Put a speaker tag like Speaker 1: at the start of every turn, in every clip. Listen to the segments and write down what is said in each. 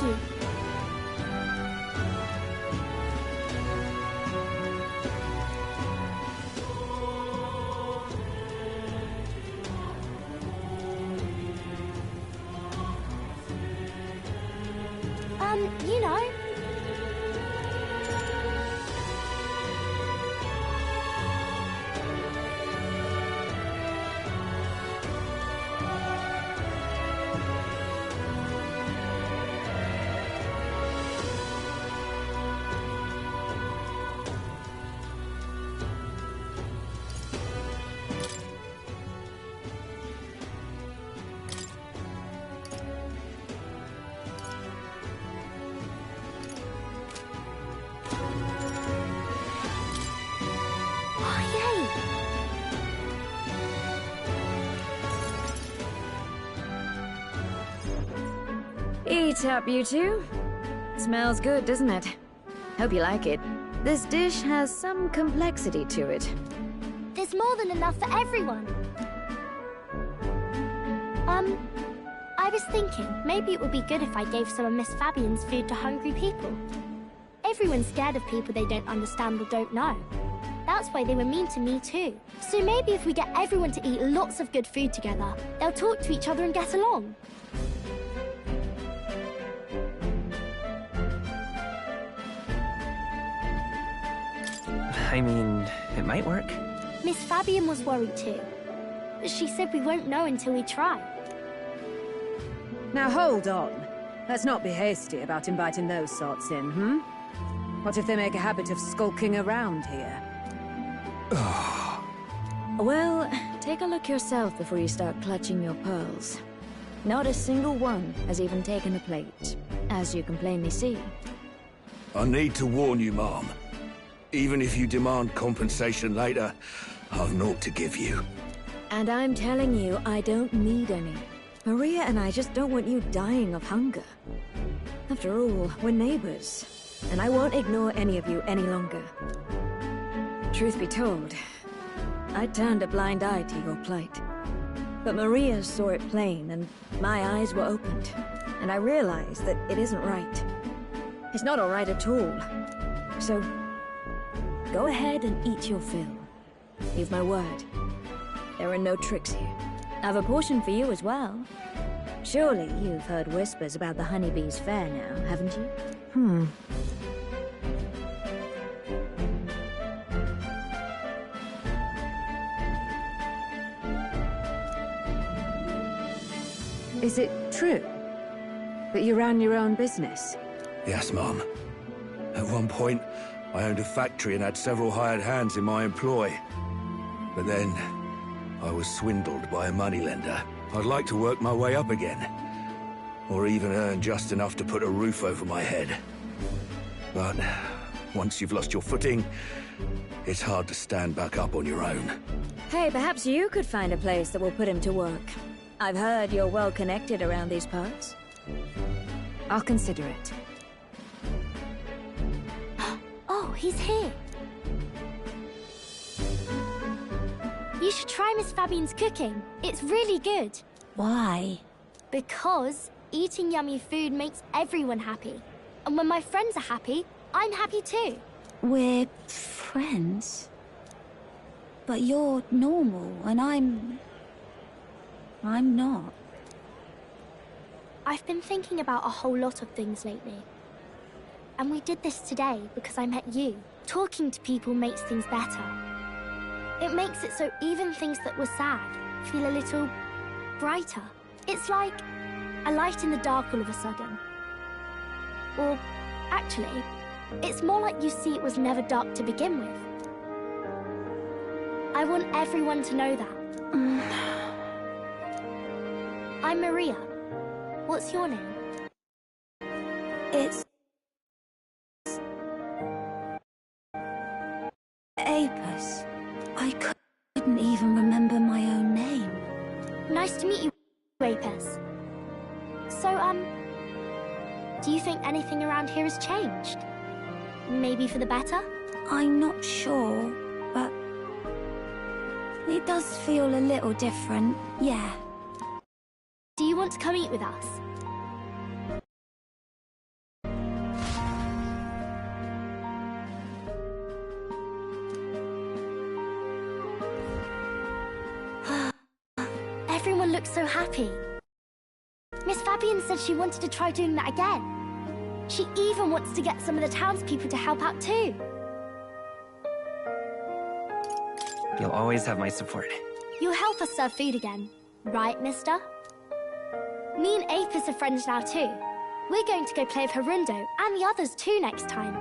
Speaker 1: you. You know.
Speaker 2: Eat up, you two. Smells good, doesn't it? Hope you like it. This dish has some complexity to it.
Speaker 1: There's more than enough for everyone. I was thinking maybe it would be good if I gave some of Miss Fabian's food to hungry people. Everyone's scared of people they don't understand or don't know. That's why they were mean to me too. So maybe if we get everyone to eat lots of good food together, they'll talk to each other and get along.
Speaker 3: I mean, it might work.
Speaker 1: Miss Fabian was worried too. But she said we won't know until we try.
Speaker 4: Now hold on. Let's not be hasty about inviting those sorts in, hmm? What if they make a habit of skulking around here?
Speaker 2: Well, take a look yourself before you start clutching your pearls. Not a single one has even taken the plate, as you can plainly see.
Speaker 5: I need to warn you, Mom. Even if you demand compensation later, I've naught to give you.
Speaker 2: And I'm telling you, I don't need any. Maria and I just don't want you dying of hunger. After all, we're neighbors, and I won't ignore any of you any longer. Truth be told, I turned a blind eye to your plight. But Maria saw it plain, and my eyes were opened. And I realized that it isn't right. It's not all right at all. So, go ahead and eat your fill. You've my word. There are no tricks here. I've a portion for you as well. Surely you've heard whispers about the honeybees fair now, haven't you?
Speaker 4: Is it true that you ran your own business?
Speaker 5: Yes, Mom. At one point, I owned a factory and had several hired hands in my employ. But then, I was swindled by a moneylender. I'd like to work my way up again. Or even earn just enough to put a roof over my head. But once you've lost your footing, it's hard to stand back up on your own.
Speaker 2: Hey, perhaps you could find a place that will put him to work. I've heard you're well connected around these parts.
Speaker 4: I'll consider it.
Speaker 1: Oh, he's here. You should try Miss Fabian's cooking. It's really good.
Speaker 6: Why?
Speaker 1: Because eating yummy food makes everyone happy. And when my friends are happy, I'm happy too.
Speaker 6: We're friends. But you're normal, and I'm not.
Speaker 1: I've been thinking about a whole lot of things lately. And we did this today because I met you. Talking to people makes things better. It makes it so even things that were sad feel a little brighter. It's like a light in the dark all of a sudden. Or, actually, it's more like you see it was never dark to begin with. I want everyone to know that. I'm Maria. What's your name?
Speaker 6: It's... Apis. I couldn't even remember my own name.
Speaker 1: Nice to meet you, Apis. So, do you think anything around here has changed? Maybe for the better?
Speaker 6: I'm not sure, but... it does feel a little different, yeah.
Speaker 1: Do you want to come eat with us? happy. Miss Fabian said she wanted to try doing that again. She even wants to get some of the townspeople to help out too.
Speaker 3: You'll always have my support.
Speaker 1: You'll help us serve food again, right, mister? Me and Apis are friends now too. We're going to go play with Harundo and the others too next time.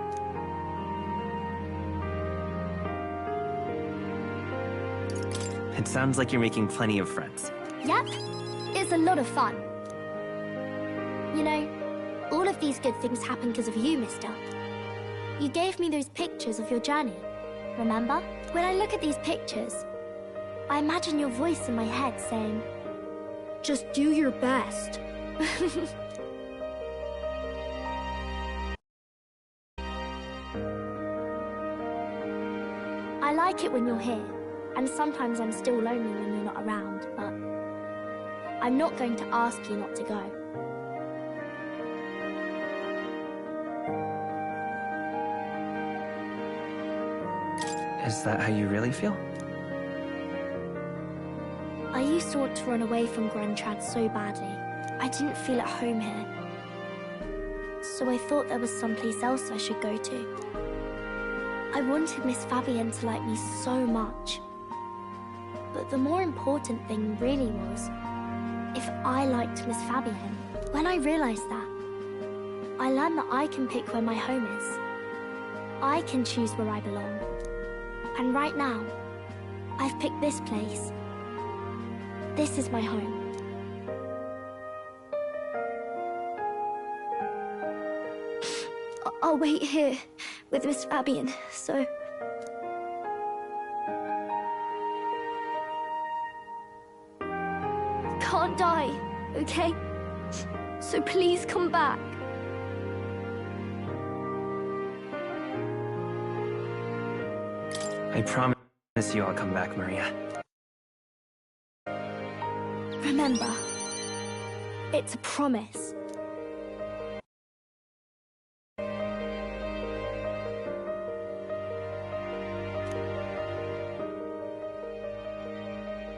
Speaker 3: It sounds like you're making plenty of friends.
Speaker 1: Yep, it's a lot of fun. You know, all of these good things happen because of you, mister. You gave me those pictures of your journey, remember? When I look at these pictures, I imagine your voice in my head saying, just do your best. I like it when you're here, and sometimes I'm still lonely when you're not around, but I'm not going to ask you not to go.
Speaker 3: Is that how you really feel?
Speaker 1: I used to want to run away from Gruntrad so badly. I didn't feel at home here. So I thought there was someplace else I should go to. I wanted Miss Fabienne to like me so much. But the more important thing really was if I liked Miss Fabienne. When I realized that, I learned that I can pick where my home is. I can choose where I belong. And right now, I've picked this place. This is my home. I'll wait here with Miss Fabienne, so... Can't die, okay? So please come back.
Speaker 3: I promise you I'll come back, Maria.
Speaker 1: Remember, it's a promise.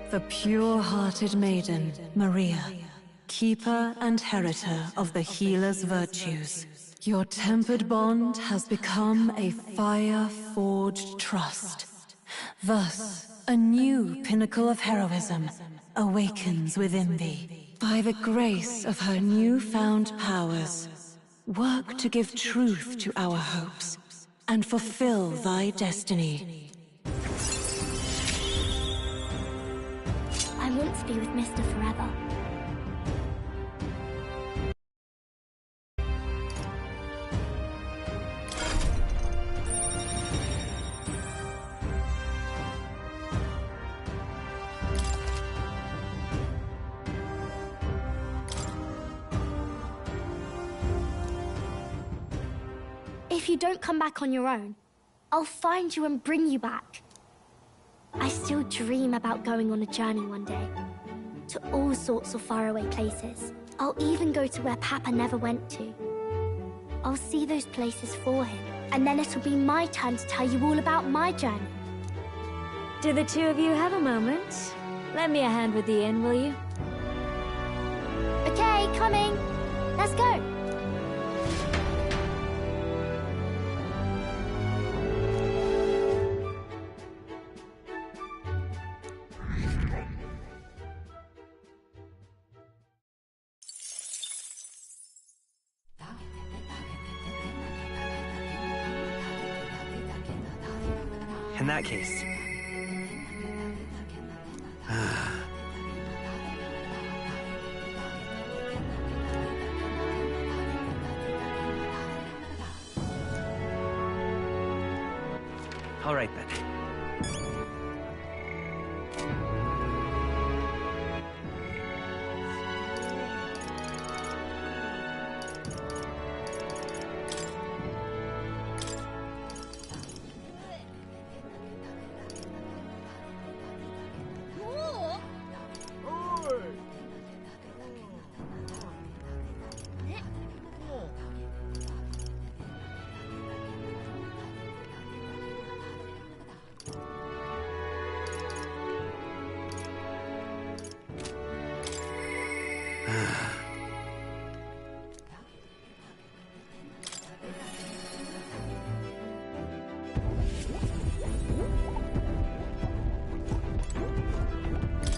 Speaker 7: The pure-hearted maiden, Maria, keeper and heritor of the healer's virtues. Your tempered bond has become a fire-forged trust. Thus, a new pinnacle of heroism awakens within thee. By the grace of her newfound powers, work to give truth to our hopes and fulfill thy destiny.
Speaker 1: I want to be with Mister forever. If you don't come back on your own, I'll find you and bring you back. I still dream about going on a journey one day, to all sorts of faraway places. I'll even go to where Papa never went to. I'll see those places for him, and then it'll be my turn to tell you all about my journey.
Speaker 2: Do the two of you have a moment? Lend me a hand with the inn, will you?
Speaker 1: Okay, coming. Let's go.
Speaker 3: In that case... All right, then.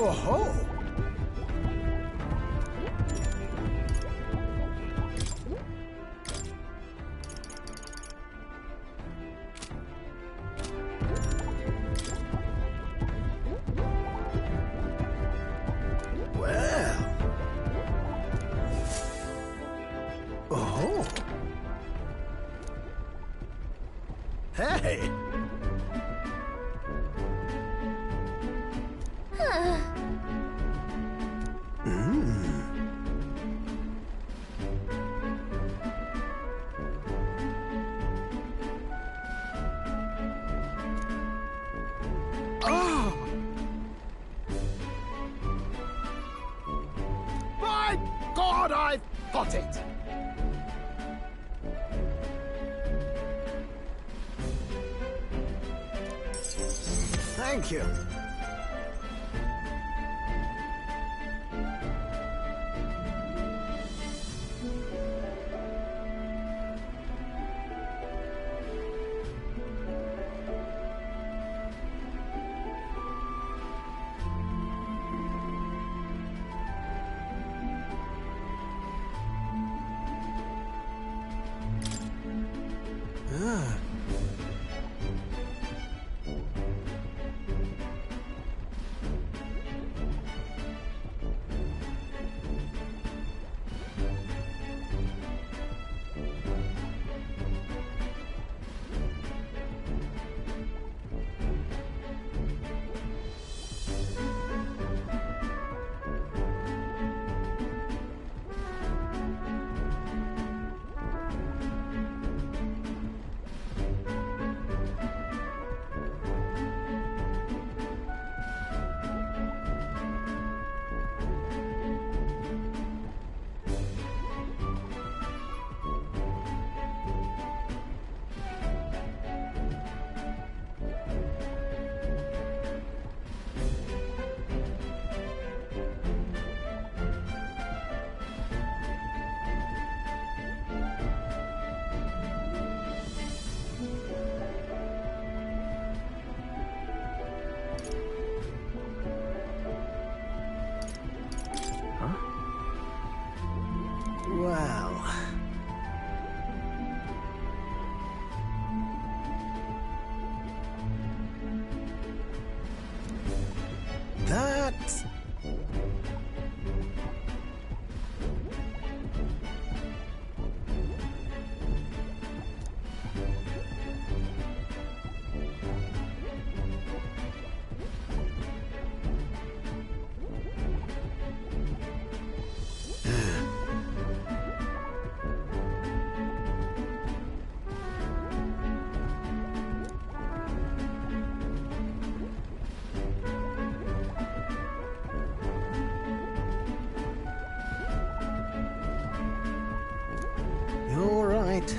Speaker 8: Oh-ho! Well. Oh. Hey. Oh! My God, I've got it! Thank you. Well... That... You're right.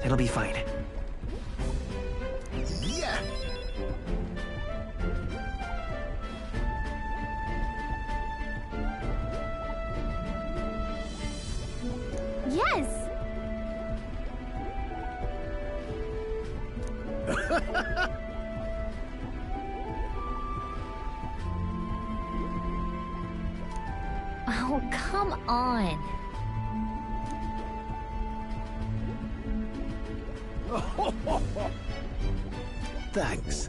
Speaker 3: It'll be fine.
Speaker 8: Yeah!
Speaker 1: Yes!
Speaker 9: Oh, come on.
Speaker 8: Thanks.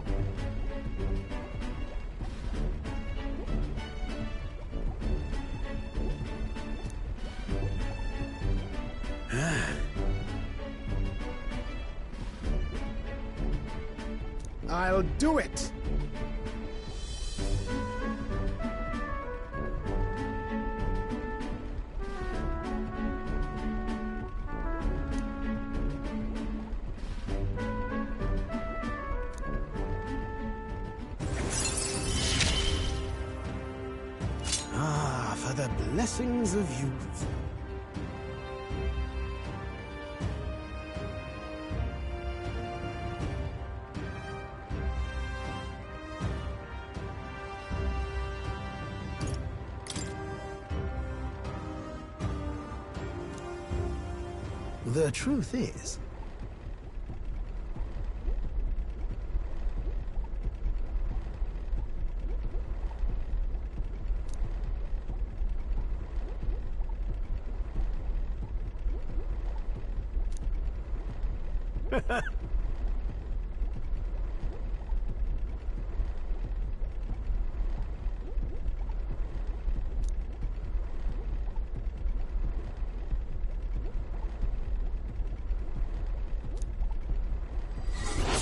Speaker 8: I'll do it! Ah, for the blessings of youth. The truth is...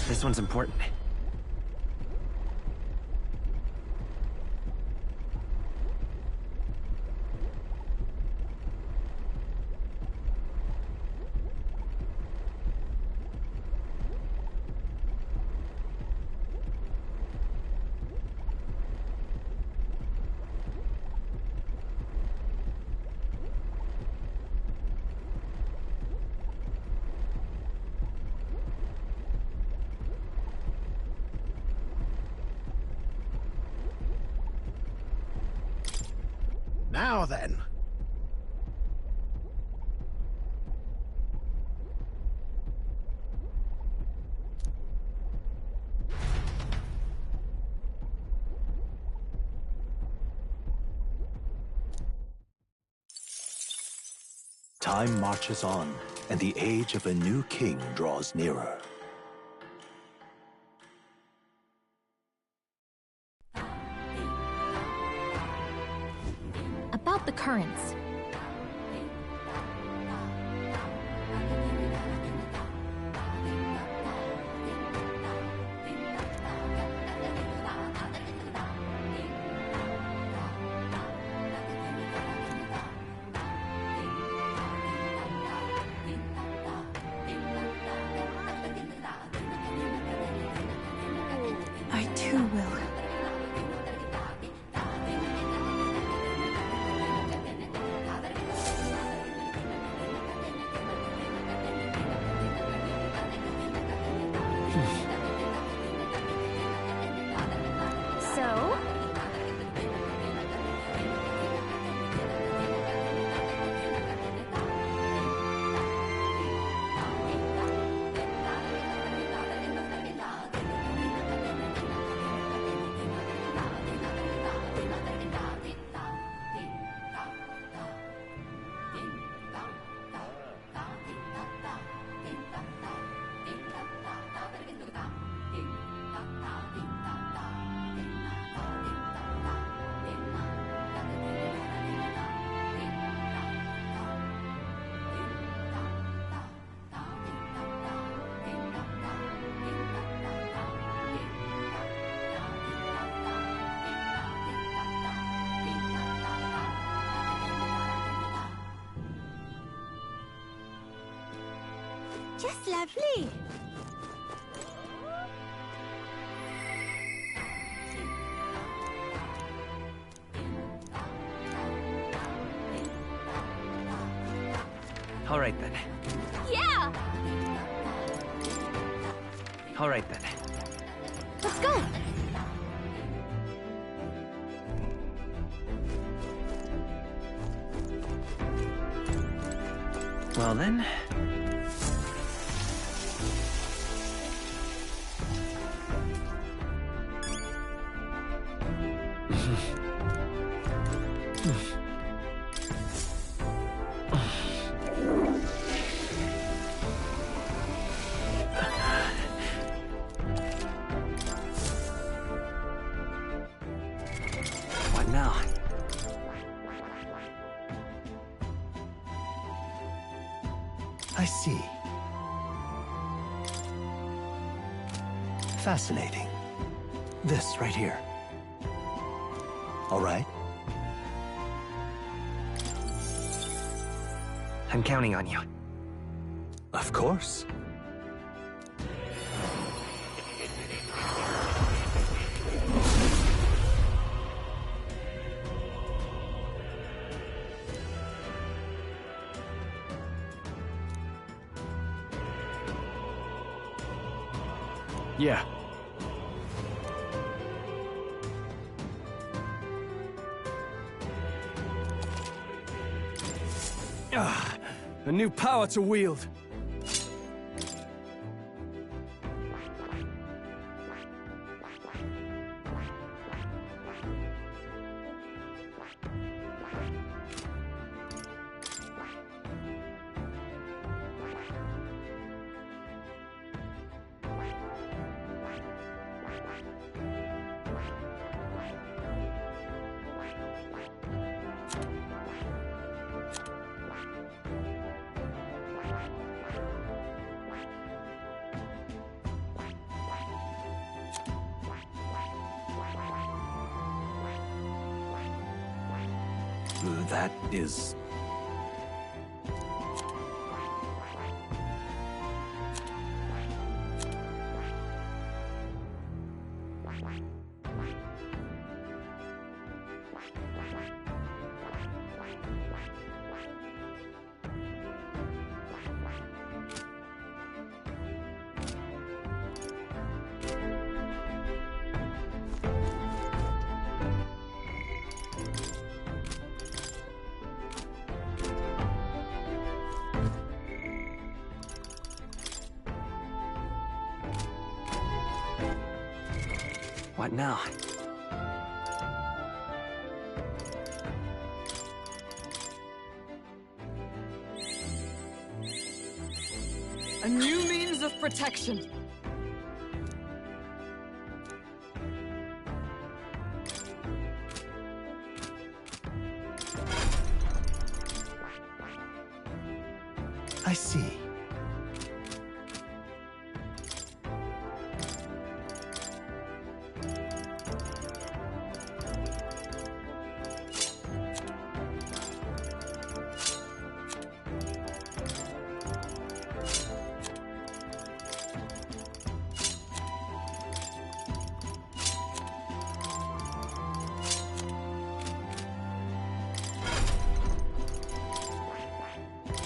Speaker 3: This one's important.
Speaker 8: Now then.
Speaker 10: Time marches on, and the age of a new king draws nearer.
Speaker 9: About the currents.
Speaker 7: I too will.
Speaker 1: So? Just lovely.
Speaker 3: All right then.
Speaker 1: Yeah!
Speaker 3: All right then.
Speaker 1: Let's go!
Speaker 3: Well then. What now?
Speaker 10: I see. Fascinating. This right here. All right.
Speaker 3: I'm counting on you.
Speaker 10: Of course.
Speaker 5: Yeah. A new power to wield.
Speaker 10: That is...
Speaker 3: What now?
Speaker 4: A new means of protection.
Speaker 10: I see.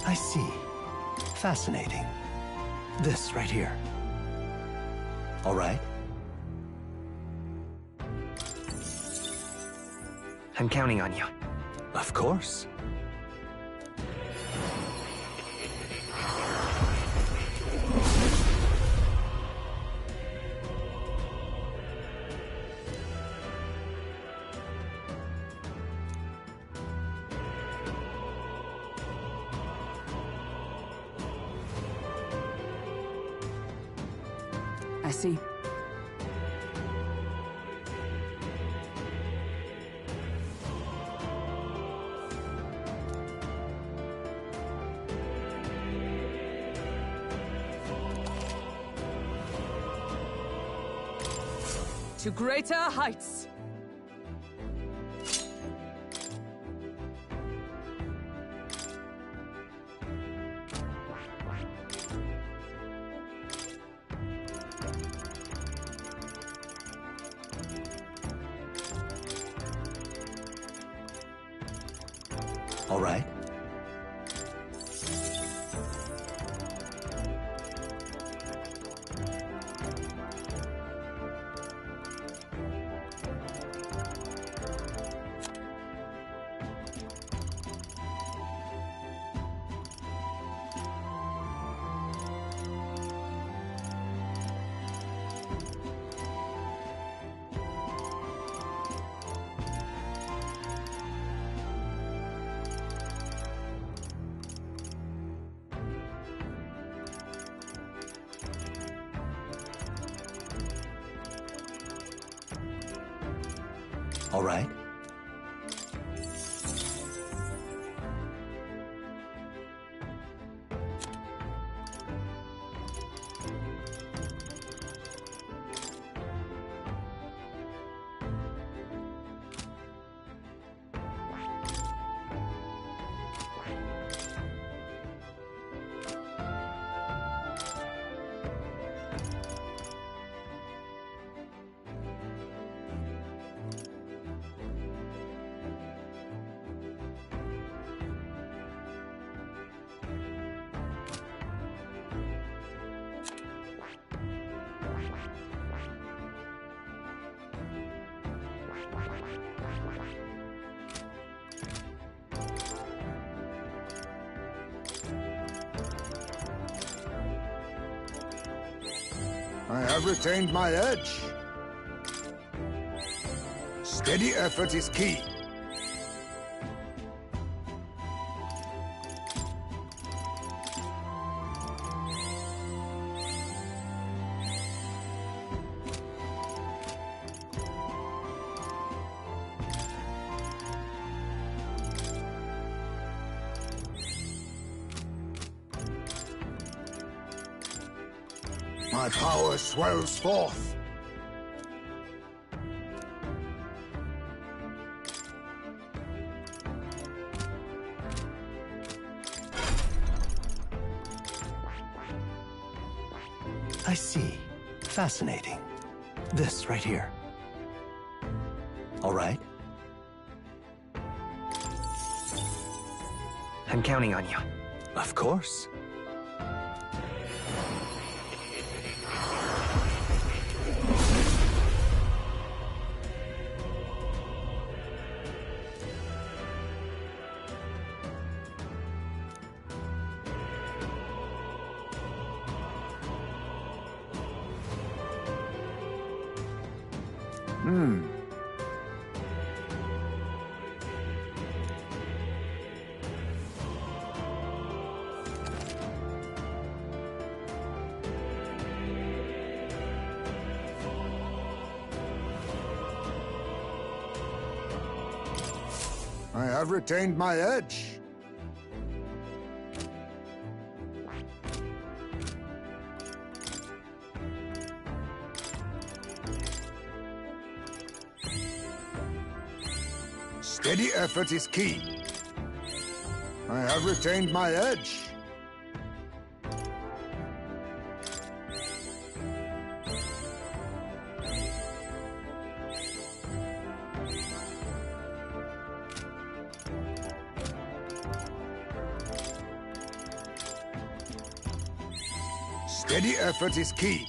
Speaker 10: I see. Fascinating. This right here. All right?
Speaker 3: I'm counting on you.
Speaker 10: Of course.
Speaker 4: I see. To greater heights!
Speaker 10: All right. All right.
Speaker 11: I have retained my edge. Steady effort is key. My power swells forth.
Speaker 10: I see. Fascinating. This right here. All right.
Speaker 3: I'm counting on you.
Speaker 10: Of course.
Speaker 11: I have retained my edge. Steady effort is key. I have retained my edge. Steady effort is key.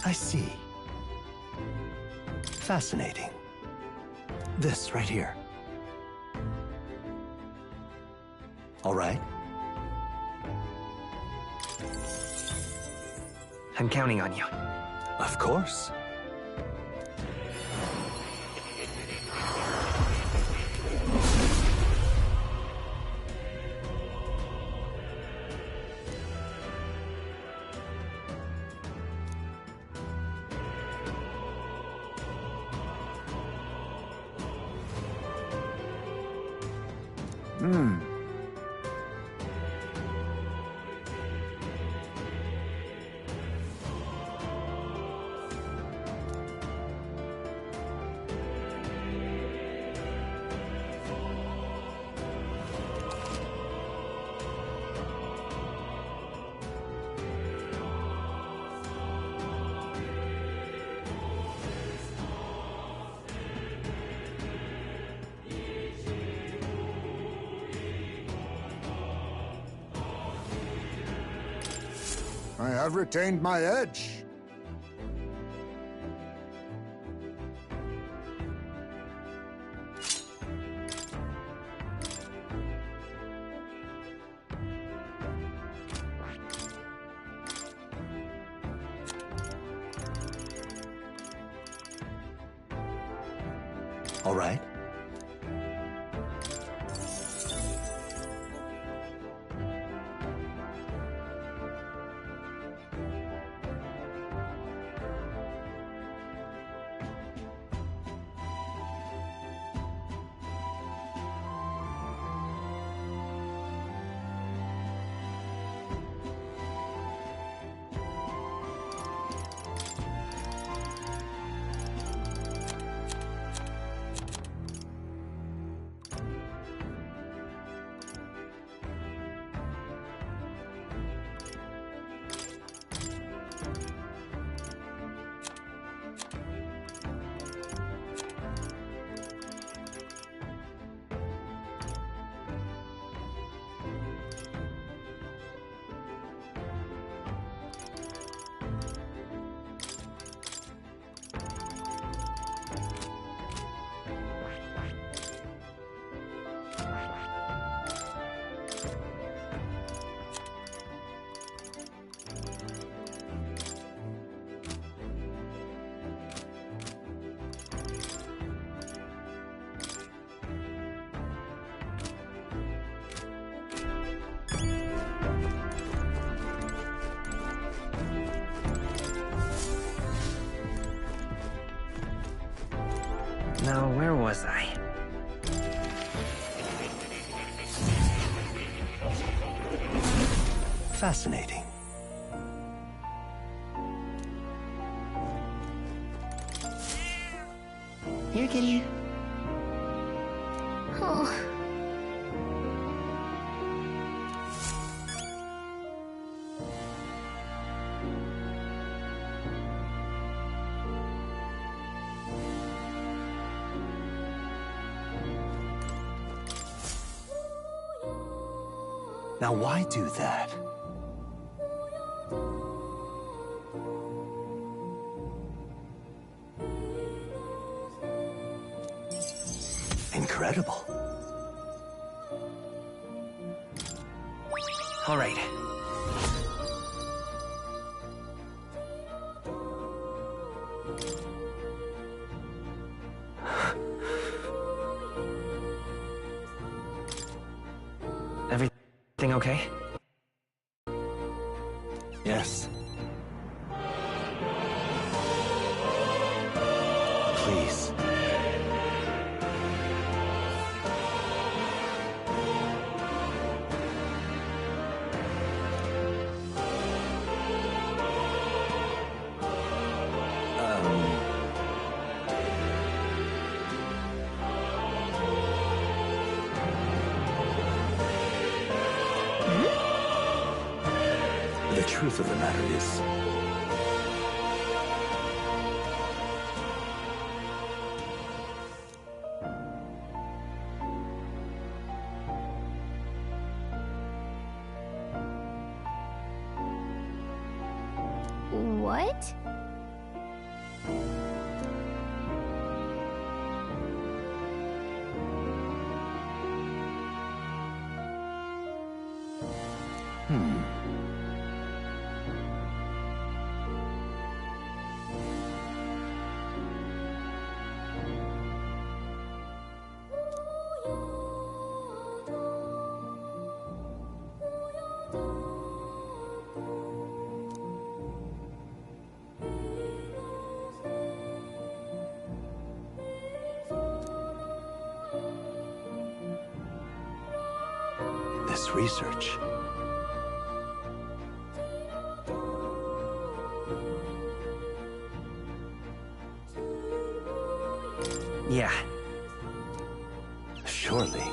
Speaker 10: I see. Fascinating. This right here. All right.
Speaker 3: I'm counting on you.
Speaker 10: Of course. I have retained my edge. All right.
Speaker 3: Now, where was I?
Speaker 10: Fascinating.
Speaker 9: Here, kitty.
Speaker 1: Oh.
Speaker 10: Now, why do that? Incredible.
Speaker 3: All right. Everything okay?
Speaker 10: Yes. Please. The truth of the matter is,
Speaker 1: What?
Speaker 10: this research.
Speaker 3: Yeah.
Speaker 10: Surely.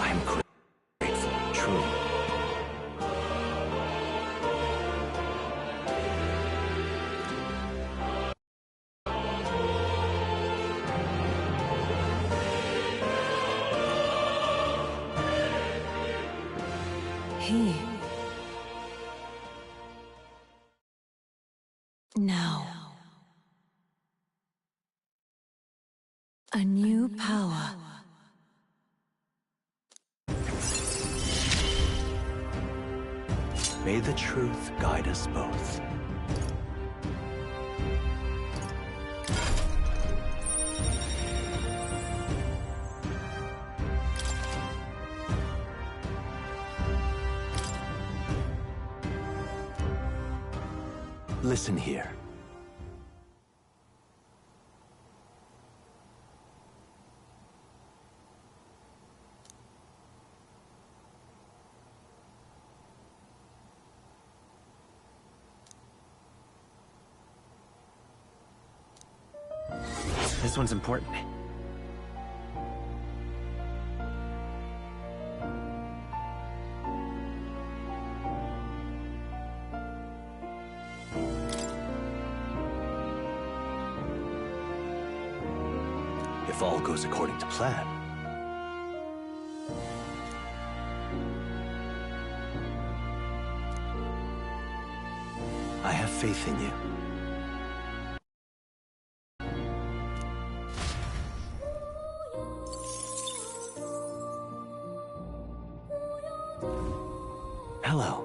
Speaker 10: I'm grateful, truly.
Speaker 7: Now. A new power.
Speaker 10: May the truth guide us both. Listen here.
Speaker 3: This one's important.
Speaker 10: If all goes according to plan. I have faith in you. Hello.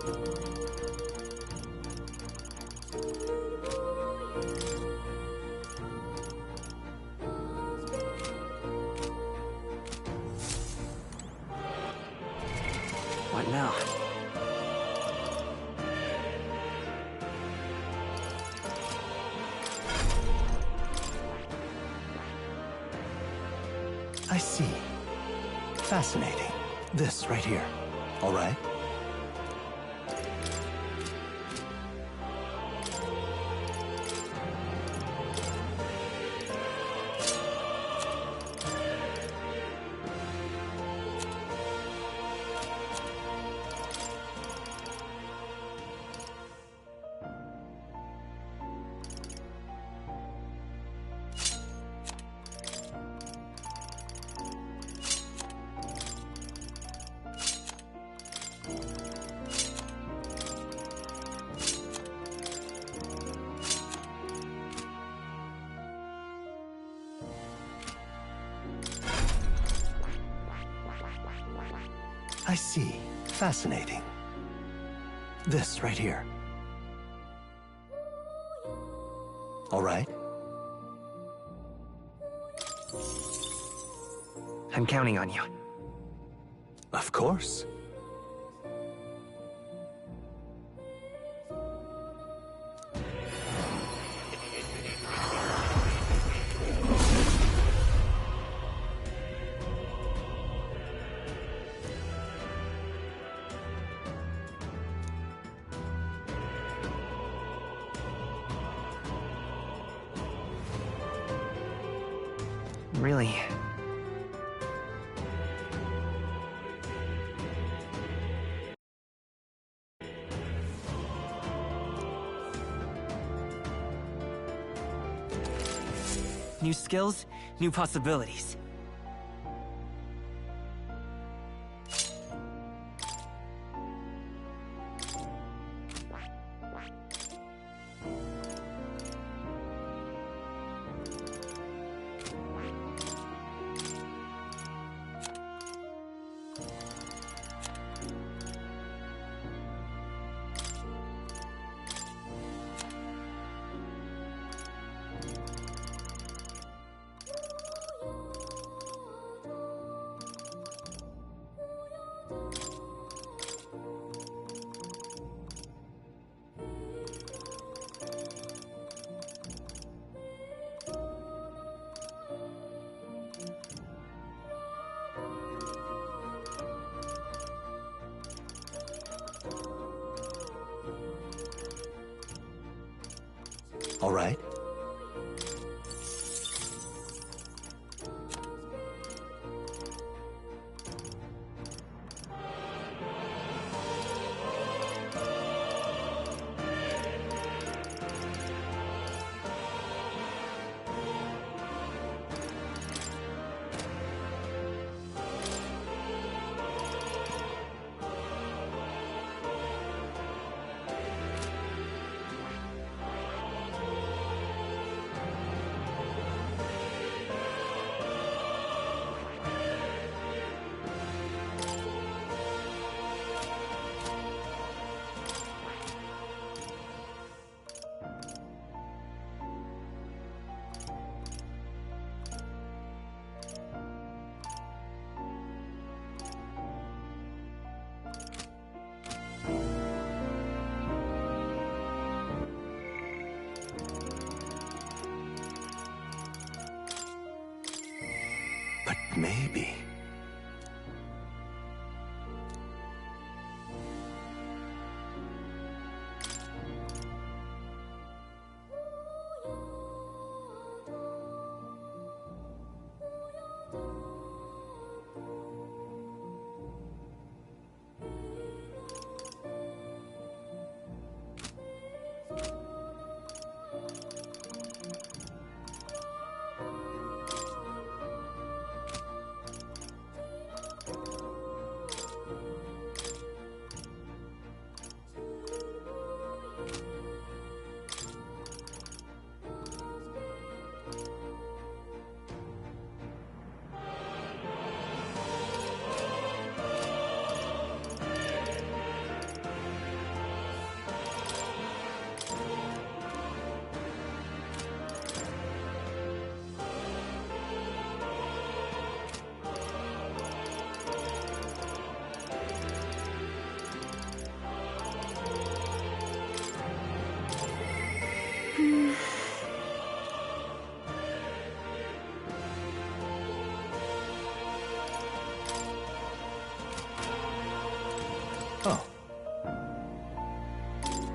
Speaker 3: What now?
Speaker 10: I see. Fascinating. This right here. All right? I see. Fascinating. This right here. All right?
Speaker 3: I'm counting on you.
Speaker 10: Of course.
Speaker 3: Really? New skills, new possibilities.
Speaker 10: All right?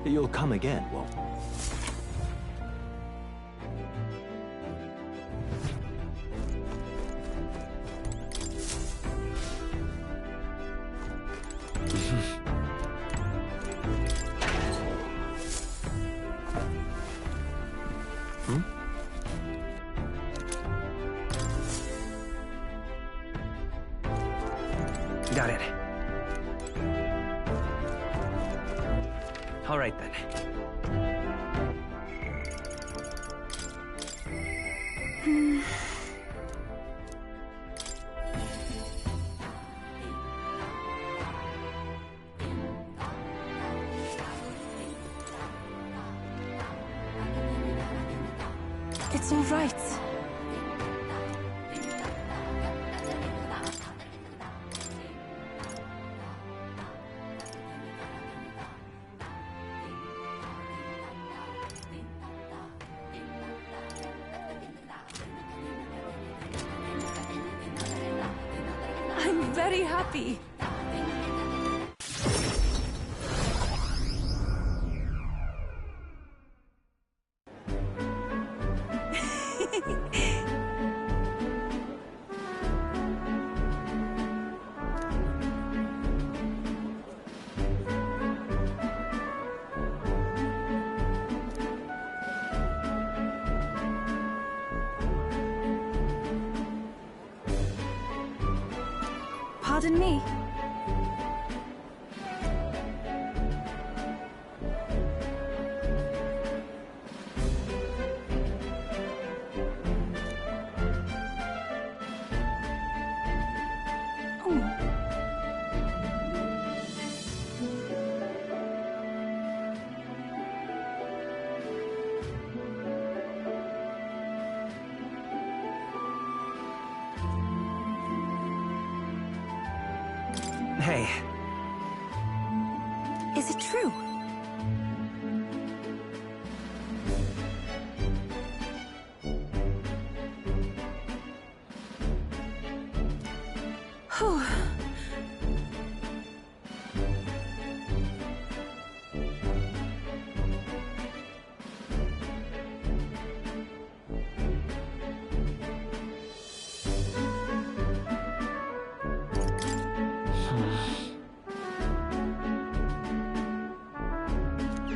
Speaker 10: You'll come again, won't you?
Speaker 3: Got it. All right, then.
Speaker 6: It's all right. I'm very happy. Pardon me.
Speaker 3: Hey.
Speaker 6: Is it true? Whew.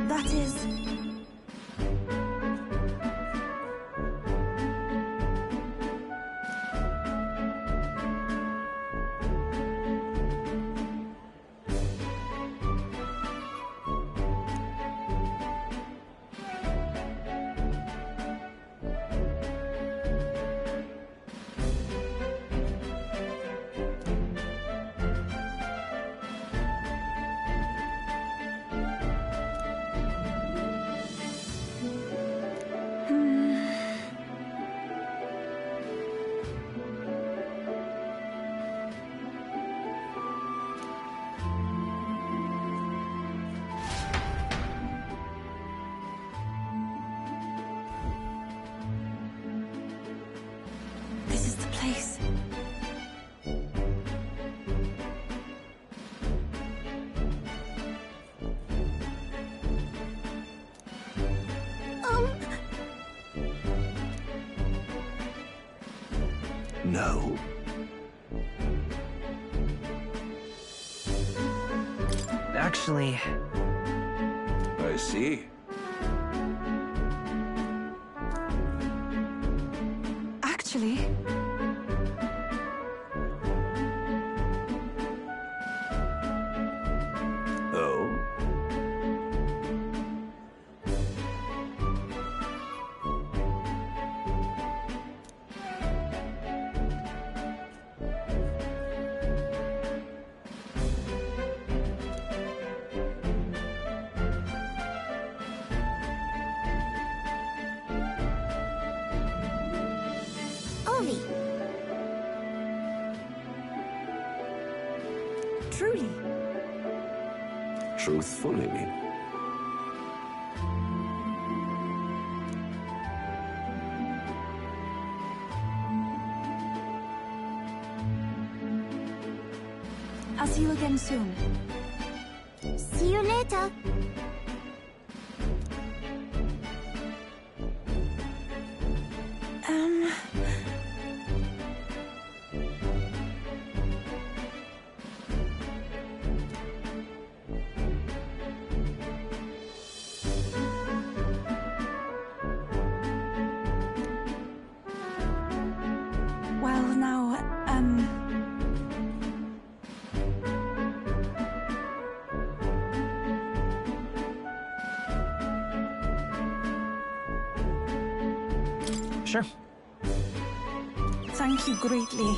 Speaker 6: That is... This is the place.
Speaker 10: No.
Speaker 3: Actually...
Speaker 5: I see.
Speaker 6: Actually...
Speaker 5: Oh?
Speaker 1: Ollie,
Speaker 6: Truly.
Speaker 5: Truthfully.
Speaker 6: I'll see you again soon.
Speaker 1: see you later.
Speaker 3: Sure.
Speaker 7: Thank you greatly.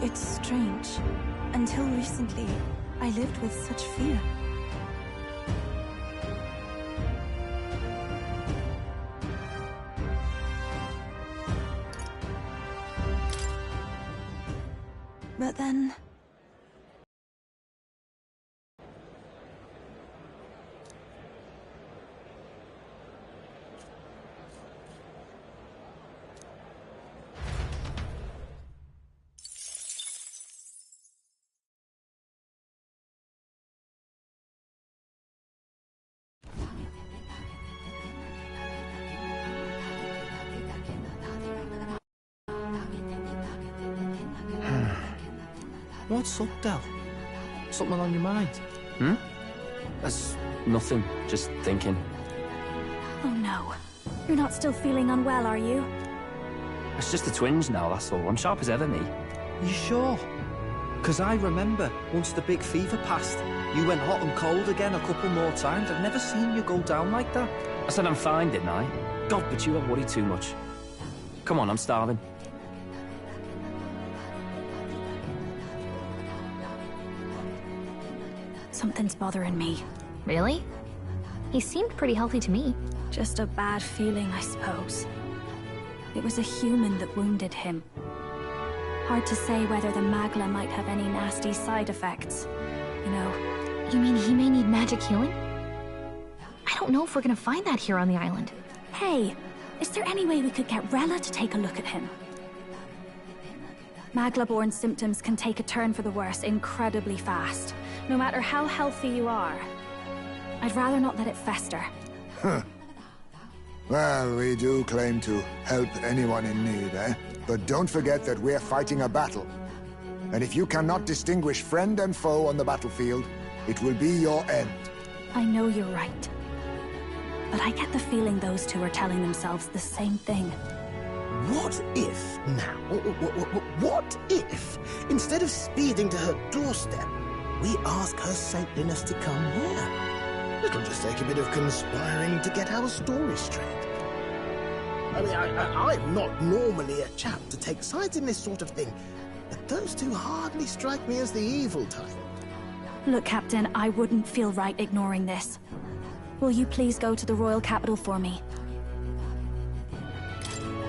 Speaker 7: It's strange. Until recently, I lived with such fear. But then...
Speaker 12: What's up, Del? Something on your mind?
Speaker 3: Hmm? That's nothing. Just thinking.
Speaker 1: Oh no. You're not still feeling unwell, are you?
Speaker 3: It's just the twinge now, that's all. I'm sharp as ever, me.
Speaker 12: You sure? Because I remember, once the big fever passed, you went hot and cold again a couple more times. I've never seen you go down like that.
Speaker 3: I said I'm fine, didn't I? God, but you have worried too much. Come on, I'm starving.
Speaker 1: Something's bothering me.
Speaker 9: Really? He seemed pretty healthy to me.
Speaker 1: Just a bad feeling, I suppose. It was a human that wounded him. Hard to say whether the Magla might have any nasty side effects. You know...
Speaker 9: You mean he may need magic healing? I don't know if we're gonna find that here on the island.
Speaker 1: Hey, is there any way we could get Rella to take a look at him? Magla-born symptoms can take a turn for the worse incredibly fast, no matter how healthy you are. I'd rather not let it fester.
Speaker 11: Huh. Well, we do claim to help anyone in need, eh? But don't forget that we're fighting a battle. And if you cannot distinguish friend and foe on the battlefield, it will be your end.
Speaker 1: I know you're right. But I get the feeling those two are telling themselves the same thing.
Speaker 8: What if, now, what if, instead of speeding to her doorstep, we ask her saintliness to come here? It'll just take a bit of conspiring to get our story straight. I mean, I'm not normally a chap to take sides in this sort of thing, but those two hardly strike me as the evil type.
Speaker 1: Look, Captain, I wouldn't feel right ignoring this. Will you please go to the royal capital for me?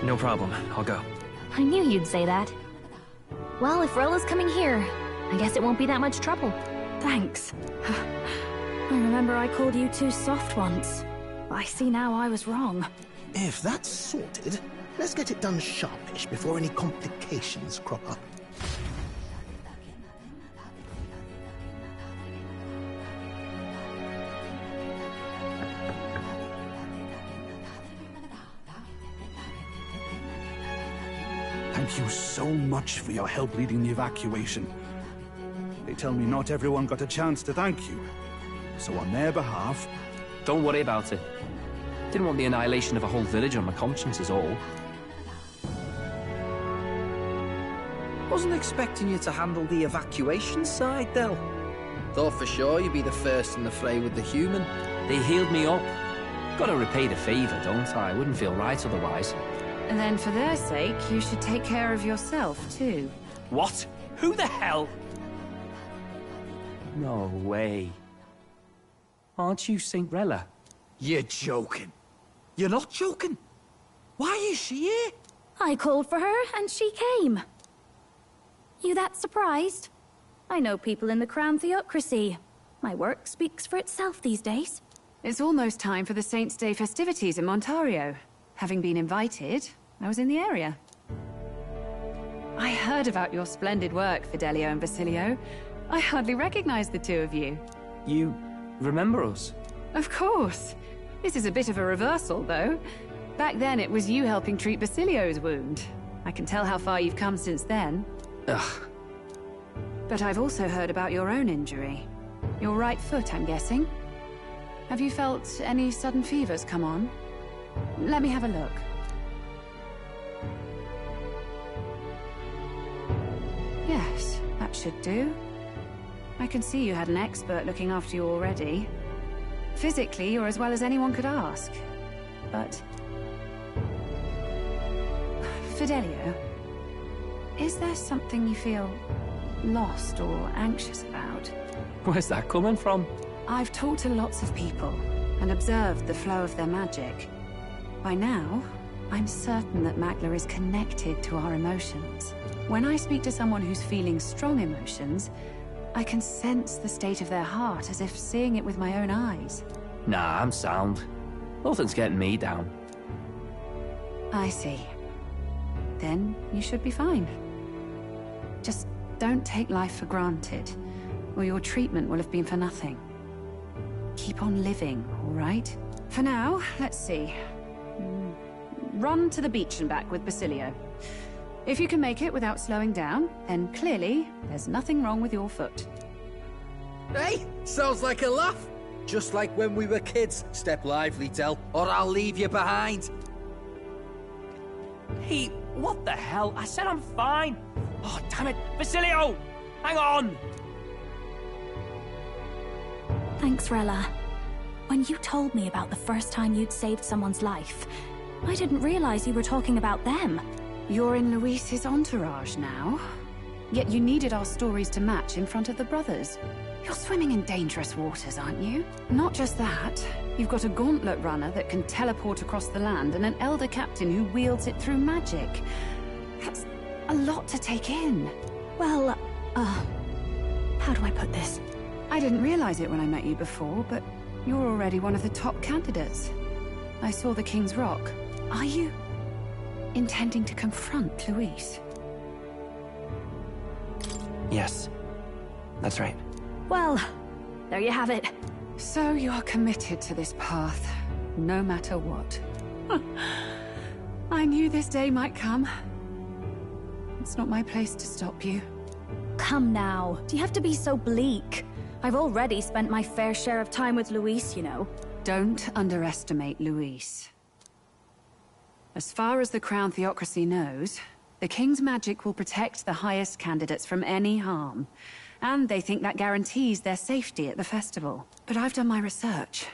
Speaker 3: No problem. I'll go.
Speaker 9: I knew you'd say that. Well, if Rella's coming here, I guess it won't be that much trouble.
Speaker 1: Thanks. I remember I called you too soft once. I see now I was wrong.
Speaker 8: If that's sorted, let's get it done sharpish before any complications crop up.
Speaker 5: Thank you so much for your help leading the evacuation. They tell me not everyone got a chance to thank you. So on their behalf...
Speaker 3: Don't worry about it. Didn't want the annihilation of a whole village on my conscience is all.
Speaker 12: Wasn't expecting you to handle the evacuation side, Del. Thought for sure you'd be the first in the fray with the human.
Speaker 3: They healed me up. Gotta repay the favor, don't I? Wouldn't feel right otherwise.
Speaker 4: And then for their sake, you should take care of yourself, too.
Speaker 3: What? Who the hell? No way. Aren't you Saint Rella?
Speaker 12: You're joking. You're not joking. Why is she here?
Speaker 1: I called for her, and she came. You that surprised? I know people in the Crown Theocracy. My work speaks for itself these days.
Speaker 4: It's almost time for the Saints' Day festivities in Montario. Having been invited, I was in the area. I heard about your splendid work, Fidelio and Basilio. I hardly recognized the two of you.
Speaker 3: You remember us?
Speaker 4: Of course. This is a bit of a reversal, though. Back then, it was you helping treat Basilio's wound. I can tell how far you've come since then.
Speaker 3: Ugh.
Speaker 4: But I've also heard about your own injury. Your right foot, I'm guessing? Have you felt any sudden fevers come on? Let me have a look. Yes, that should do. I can see you had an expert looking after you already. Physically, you're as well as anyone could ask. But... Fidelio, is there something you feel lost or anxious about?
Speaker 3: Where's that coming from?
Speaker 4: I've talked to lots of people and observed the flow of their magic. By now, I'm certain that Magla is connected to our emotions. When I speak to someone who's feeling strong emotions, I can sense the state of their heart as if seeing it with my own eyes.
Speaker 3: Nah, I'm sound. Nothing's getting me down.
Speaker 4: I see. Then you should be fine. Just don't take life for granted, or your treatment will have been for nothing. Keep on living, all right? For now, let's see. Run to the beach and back with Basilio. If you can make it without slowing down, then clearly there's nothing wrong with your foot.
Speaker 12: Hey, sounds like a laugh. Just like when we were kids. Step lively, Del, or I'll leave you behind.
Speaker 3: Hey, what the hell? I said I'm fine. Oh, damn it. Basilio! Hang on!
Speaker 13: Thanks, Rella. When you told me about the first time you'd saved someone's life, I didn't realize you were talking about them.
Speaker 4: You're in Luis's entourage now. Yet you needed our stories to match in front of the brothers. You're swimming in dangerous waters, aren't you? Not just that, you've got a gauntlet runner that can teleport across the land and an elder captain who wields it through magic. That's a lot to take in.
Speaker 13: Well, how do I put this?
Speaker 4: I didn't realize it when I met you before, but you're already one of the top candidates. I saw the King's Rock. Are you intending to confront Luis?
Speaker 3: Yes, that's right.
Speaker 13: Well, there you have it.
Speaker 4: So you're committed to this path, no matter what. I knew this day might come. It's not my place to stop you.
Speaker 13: Come now, do you have to be so bleak? I've already spent my fair share of time with Luis, you know.
Speaker 4: Don't underestimate Luis. As far as the Crown Theocracy knows, the King's magic will protect the highest candidates from any harm. And they think that guarantees their safety at the festival. But I've done my research.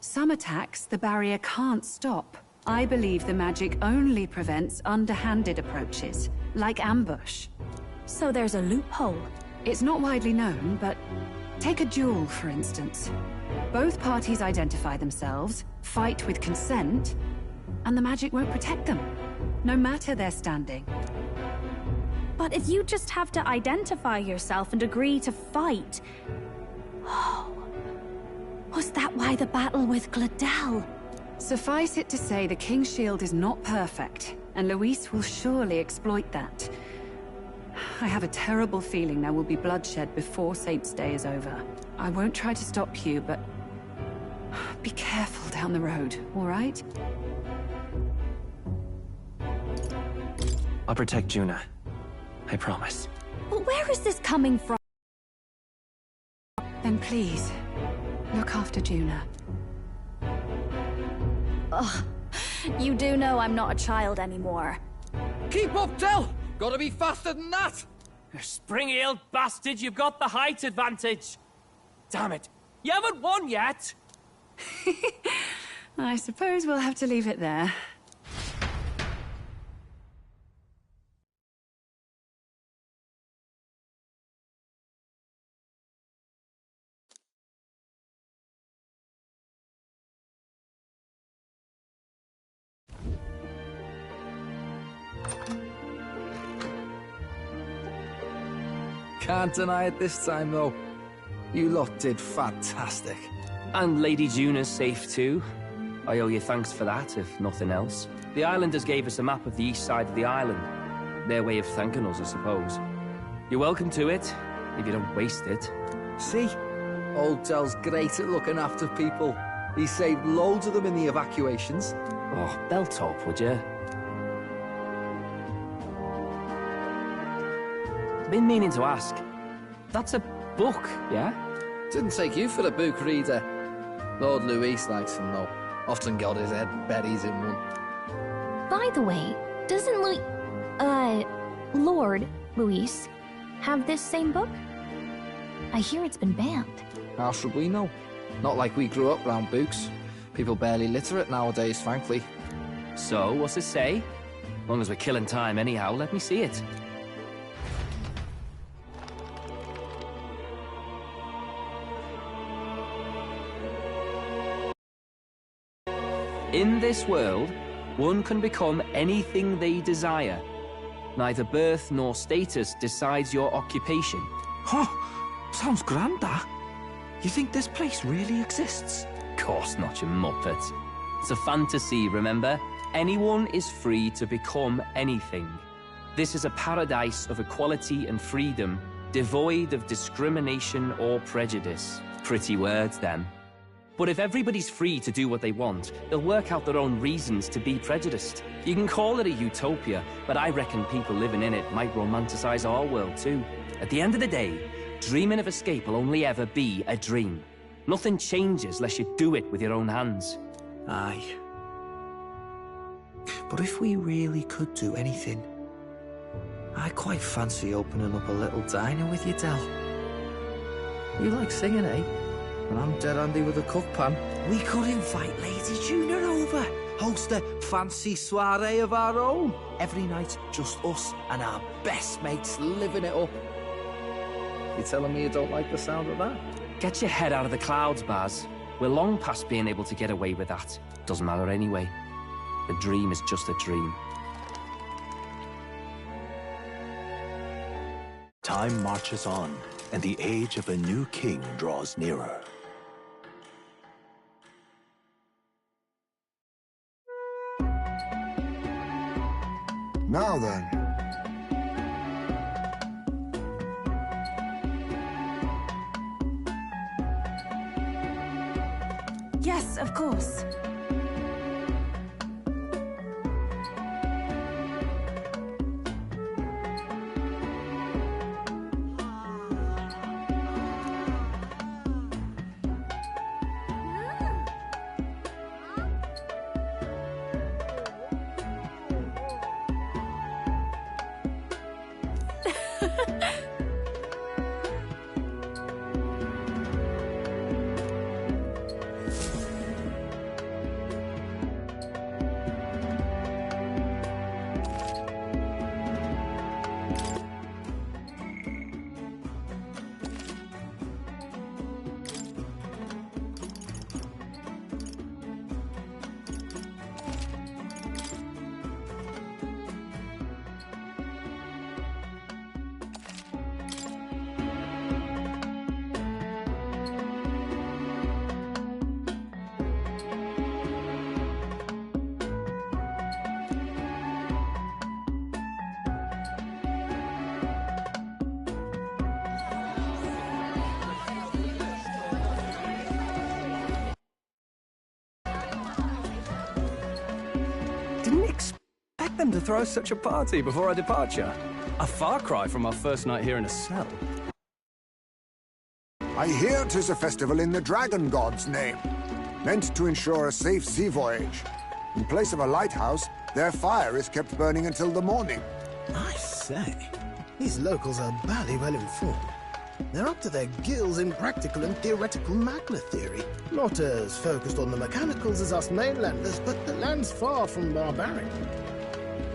Speaker 4: Some attacks the barrier can't stop. I believe the magic only prevents underhanded approaches, like ambush.
Speaker 13: So there's a loophole?
Speaker 4: It's not widely known, but take a duel, for instance. Both parties identify themselves, fight with consent, and the magic won't protect them, no matter their standing.
Speaker 13: But if you just have to identify yourself and agree to fight... Oh... Was that why the battle with Gladel?
Speaker 4: Suffice it to say the King's Shield is not perfect, and Luis will surely exploit that. I have a terrible feeling there will be bloodshed before Saint's Day is over. I won't try to stop you, but... be careful down the road, all right?
Speaker 3: I'll protect Juna. I promise.
Speaker 13: But where is this coming from?
Speaker 4: Then please, look after Juna.
Speaker 13: Ugh. You do know I'm not a child anymore.
Speaker 12: Keep up, Del! Gotta be faster than that!
Speaker 3: You spring-heeled bastard, you've got the height advantage. Damn it, you haven't won yet!
Speaker 4: I suppose we'll have to leave it there.
Speaker 12: Can't deny it this time, though. You lot did fantastic.
Speaker 3: And Lady Juna's safe too. I owe you thanks for that, if nothing else. The islanders gave us a map of the east side of the island. Their way of thanking us, I suppose. You're welcome to it, if you don't waste it.
Speaker 12: See? Old Del's great at looking after people. He saved loads of them in the evacuations.
Speaker 3: Oh, belt up, would you? Been meaning to ask. That's a book, yeah?
Speaker 14: Didn't take you for a book reader. Lord Luis likes them, though. Often got his head buried in one.
Speaker 9: By the way, doesn't Lord Luis have this same book? I hear it's been banned.
Speaker 14: How should we know? Not like we grew up round books. People barely literate nowadays, frankly.
Speaker 3: So, what's it say? As long as we're killing time anyhow, let me see it. In this world, one can become anything they desire. Neither birth nor status decides your occupation.
Speaker 12: Huh? Sounds grand, that. You think this place really exists?
Speaker 3: Of course not, you muppet. It's a fantasy, remember? Anyone is free to become anything. This is a paradise of equality and freedom, devoid of discrimination or prejudice. Pretty words, them. But if everybody's free to do what they want, they'll work out their own reasons to be prejudiced. You can call it a utopia, but I reckon people living in it might romanticize our world too. At the end of the day, dreaming of escape will only ever be a dream. Nothing changes unless you do it with your own hands.
Speaker 12: Aye. But if we really could do anything, I quite fancy opening up a little diner with you, Del.
Speaker 14: You like singing, eh? And I'm dead handy with a cook pan.
Speaker 12: We could invite Lady Juna over, host a fancy soiree of our own. Every night, just us and our best mates living it up.
Speaker 14: You telling me you don't like the sound of that?
Speaker 3: Get your head out of the clouds, Baz. We're long past being able to get away with that. Doesn't matter anyway. The dream is just a dream.
Speaker 10: Time marches on, and the age of a new king draws nearer.
Speaker 11: Now then.
Speaker 13: Yes, of course.
Speaker 15: Didn't expect them to throw such a party before our departure. A far cry from our first night here in a cell.
Speaker 11: I hear 'tis a festival in the Dragon God's name, meant to ensure a safe sea voyage. In place of a lighthouse, their fire is kept burning until the morning.
Speaker 8: I say, these locals are bally well informed. They're up to their gills in practical and theoretical magna theory. Not as focused on the mechanicals as us mainlanders, but the land's far from barbaric.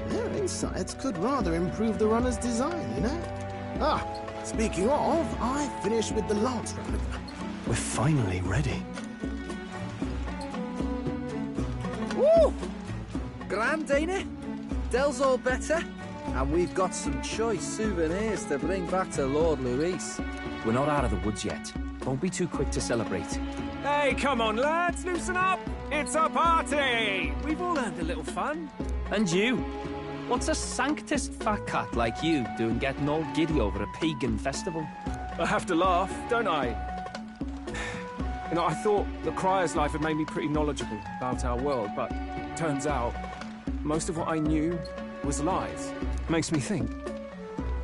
Speaker 8: Their insights could rather improve the runner's design, you know? Ah, speaking of, I finished with the lance replica.
Speaker 12: We're finally ready.
Speaker 14: Woo! Grand, ain't it? Del's all better. And we've got some choice souvenirs to bring back to Lord Luis.
Speaker 3: We're not out of the woods yet. Don't be too quick to celebrate.
Speaker 15: Hey, come on, lads, loosen up! It's a party! We've all earned a little fun.
Speaker 3: And you? What's a sanctist fat cat like you doing getting all giddy over a pagan festival?
Speaker 15: I have to laugh, don't I? You know, I thought the Crier's life had made me pretty knowledgeable about our world, but turns out most of what I knew was lies. Makes me think.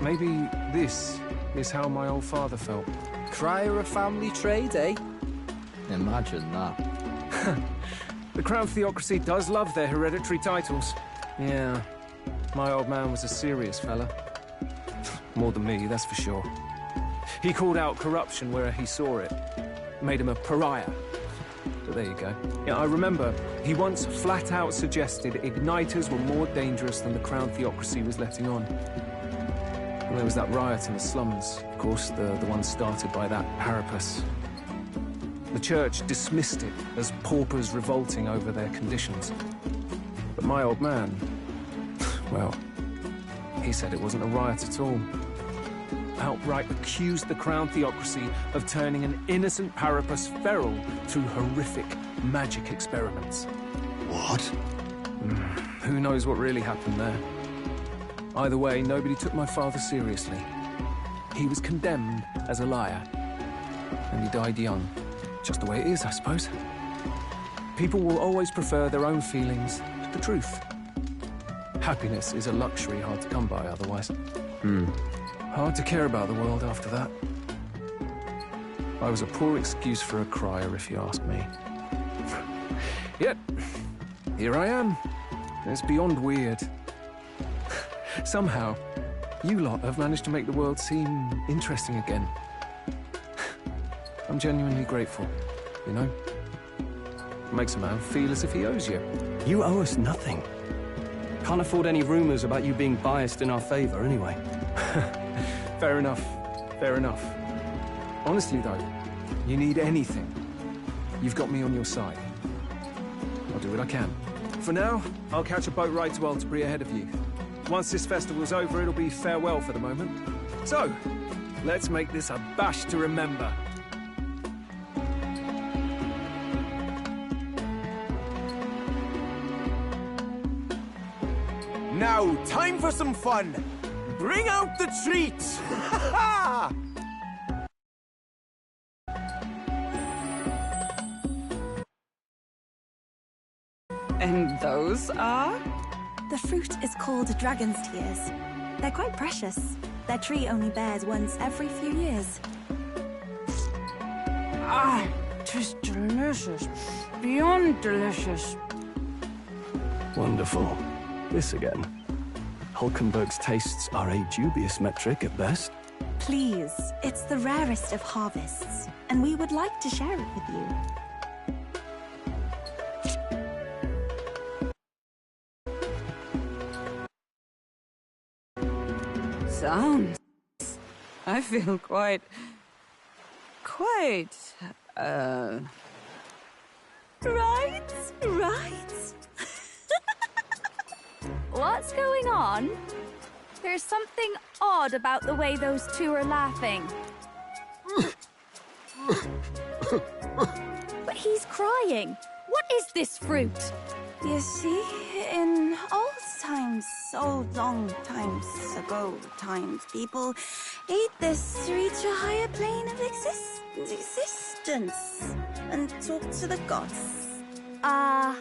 Speaker 15: Maybe this is how my old father felt.
Speaker 14: Crier of family trade, eh? Imagine that.
Speaker 15: The Crown Theocracy does love their hereditary titles. Yeah, my old man was a serious fella. More than me, that's for sure. He called out corruption where he saw it. Made him a pariah. But there you go. Yeah, I remember he once flat out suggested igniters were more dangerous than the Crown Theocracy was letting on. And there was that riot in the slums, of course, the one started by that Parapus. The church dismissed it as paupers revolting over their conditions. But my old man, well, he said it wasn't a riot at all. Outright accused the Crown Theocracy of turning an innocent Parapus feral through horrific magic experiments.
Speaker 11: What?
Speaker 15: Who knows what really happened there? Either way, nobody took my father seriously. He was condemned as a liar. And he died young. Just the way it is, I suppose. People will always prefer their own feelings to the truth. Happiness is a luxury hard to come by otherwise. Hard to care about the world after that. I was a poor excuse for a crier, if you ask me. Yet, here I am. It's beyond weird. Somehow, you lot have managed to make the world seem interesting again. I'm genuinely grateful, you know? It makes a man feel as if he owes you. You owe us nothing. Can't afford any rumors about you being biased in our favor, anyway. Fair enough. Fair enough. Honestly, though, you need anything, you've got me on your side. I'll do what I can. For now, I'll catch a boat ride to Altabri ahead of you. Once this festival's over, it'll be farewell for the moment. So, let's make this a bash to remember.
Speaker 16: Now, time for some fun! Bring out the treats!
Speaker 17: And those are?
Speaker 18: The fruit is called dragon's tears. They're quite precious. Their tree only bears once every few years.
Speaker 13: Ah, 'tis delicious. Beyond delicious.
Speaker 15: Wonderful. This again. Hulkenberg's tastes are a dubious metric at best.
Speaker 18: Please, it's the rarest of harvests, and we would like to share it with you.
Speaker 17: Sounds. I feel quite...
Speaker 13: Right. What's going on? There's something odd about the way those two are laughing. But he's crying. What is this fruit?
Speaker 18: You see, in old times, so long times ago, people ate this to reach a higher plane of existence and talk to the gods.
Speaker 13: Ha!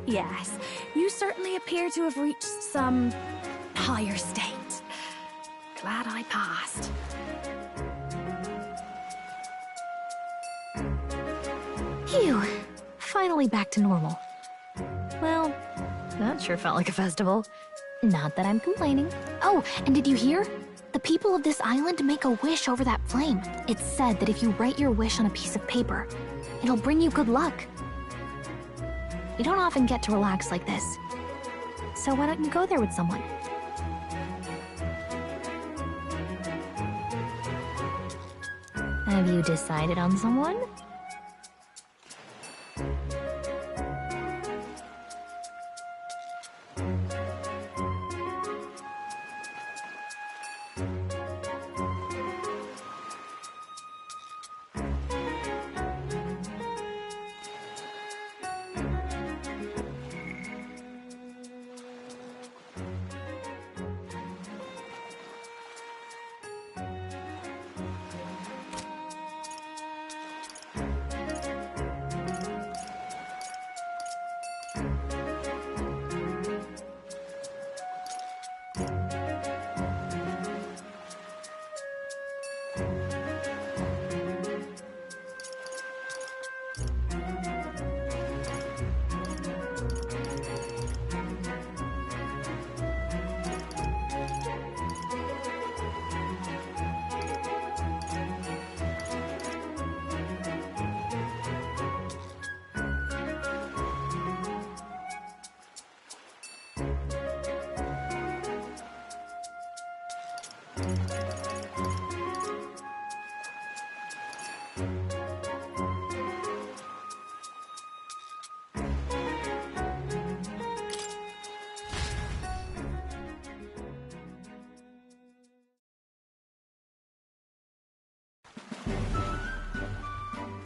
Speaker 13: Yes, you certainly appear to have reached some higher state. Glad I passed.
Speaker 9: Phew. Finally back to normal. Well, that sure felt like a festival. Not that I'm complaining. Oh, and did you hear? The people of this island make a wish over that flame. It's said that if you write your wish on a piece of paper, it'll bring you good luck. You don't often get to relax like this. So why don't you go there with someone? Have you decided on someone?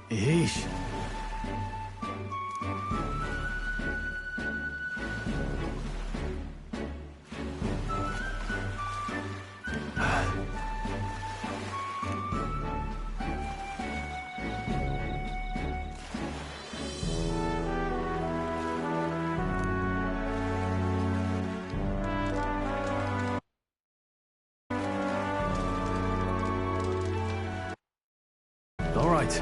Speaker 10: Yeesh. All right.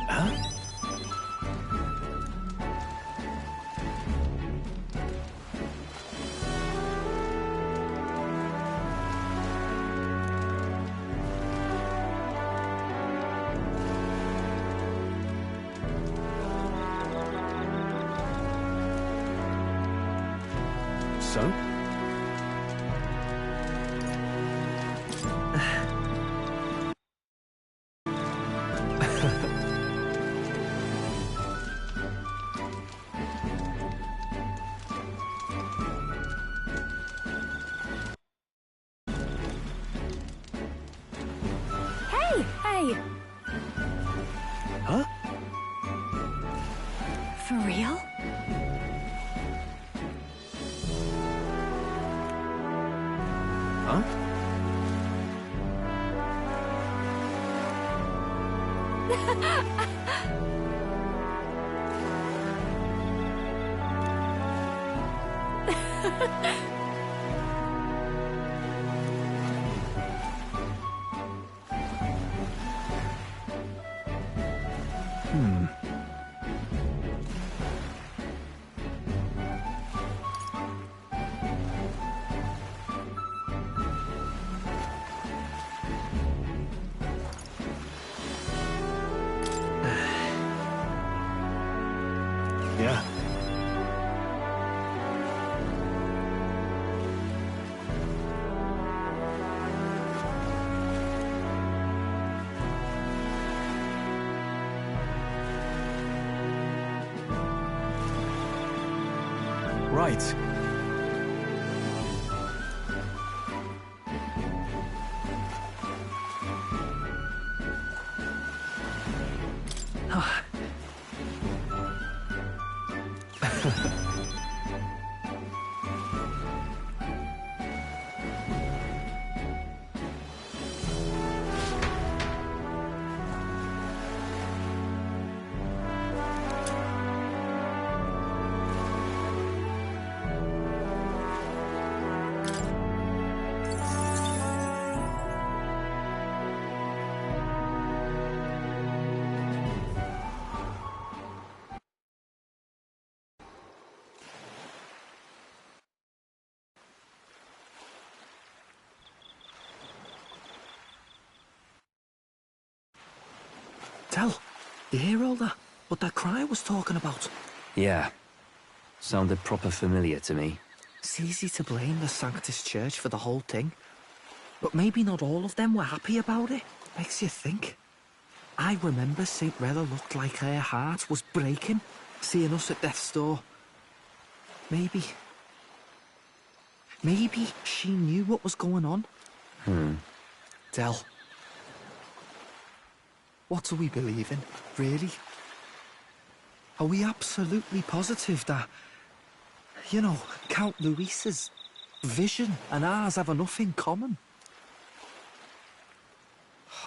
Speaker 10: Huh? So?
Speaker 13: Hey! Hey!
Speaker 10: Huh?
Speaker 13: For real?
Speaker 10: Huh? Yeah. Right.
Speaker 12: Tell, you hear all that? What that cry was talking about?
Speaker 3: Yeah. Sounded proper familiar to me.
Speaker 12: It's easy to blame the Sanctus Church for the whole thing. But maybe not all of them were happy about it. Makes you think. I remember St. Rella looked like her heart was breaking, seeing us at death's door. Maybe she knew what was going on. Del, what do we believe in, really? Are we absolutely positive that, you know, Count Luis's vision and ours have enough in common?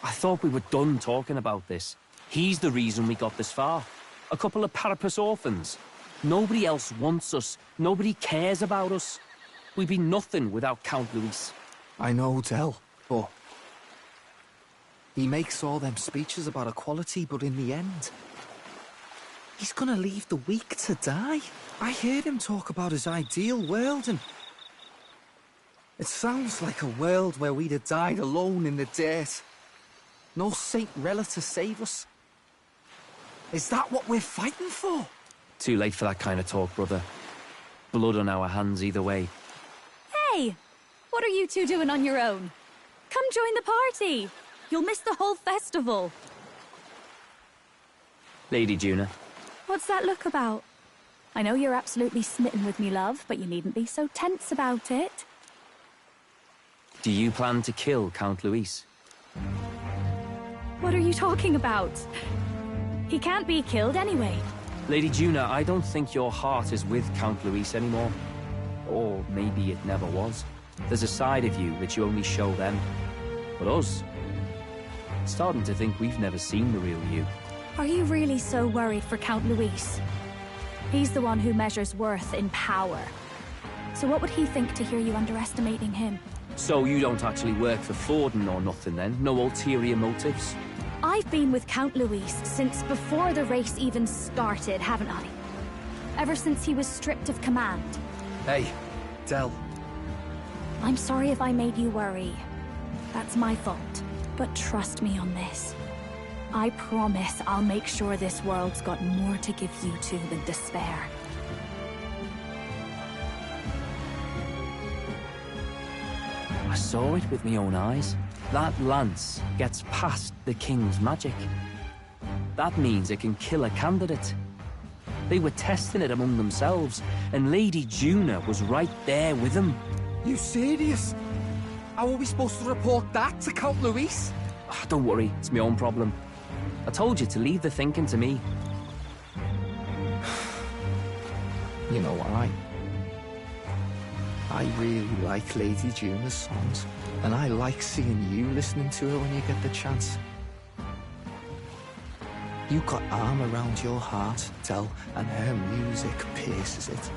Speaker 3: I thought we were done talking about this. He's the reason we got this far. A couple of Parapus orphans. Nobody else wants us. Nobody cares about us. We'd be nothing without Count Luis.
Speaker 12: I know, Del, but he makes all them speeches about equality, but in the end, He's gonna leave the weak to die. I heard him talk about his ideal world, and it sounds like a world where we'd have died alone in the dirt. No Saint Rella to save us. Is that what we're fighting for?
Speaker 3: Too late for that kind of talk, brother. Blood on our hands either way.
Speaker 13: Hey! What are you two doing on your own? Come join the party! You'll miss the whole festival.
Speaker 3: Lady Juna.
Speaker 13: What's that look about? I know you're absolutely smitten with me, love, but you needn't be so tense about it.
Speaker 3: Do you plan to kill Count Luis?
Speaker 13: What are you talking about? He can't be killed anyway.
Speaker 3: Lady Juna, I don't think your heart is with Count Luis anymore. Or maybe it never was. There's a side of you that you only show them. But us, starting to think we've never seen the real you.
Speaker 13: Are you really so worried for Count Luis? He's the one who measures worth in power. So what would he think to hear you underestimating him?
Speaker 3: So you don't actually work for Forden or nothing then? No ulterior motives?
Speaker 13: I've been with Count Luis since before the race even started, haven't I? Ever since he was stripped of command.
Speaker 12: Hey, Del.
Speaker 13: I'm sorry if I made you worry. That's my fault. But trust me on this. I promise I'll make sure this world's got more to give you two than despair.
Speaker 3: I saw it with my own eyes. That lance gets past the king's magic. That means it can kill a candidate. They were testing it among themselves, and Lady Juna was right there with them.
Speaker 12: You serious? How are we supposed to report that to Count Luis?
Speaker 3: Don't worry, it's my own problem. I told you to leave the thinking to me.
Speaker 12: You know what, I really like Lady Juna's songs, and I like seeing you listening to her when you get the chance. You got arm around your heart, Del, and her music pierces it.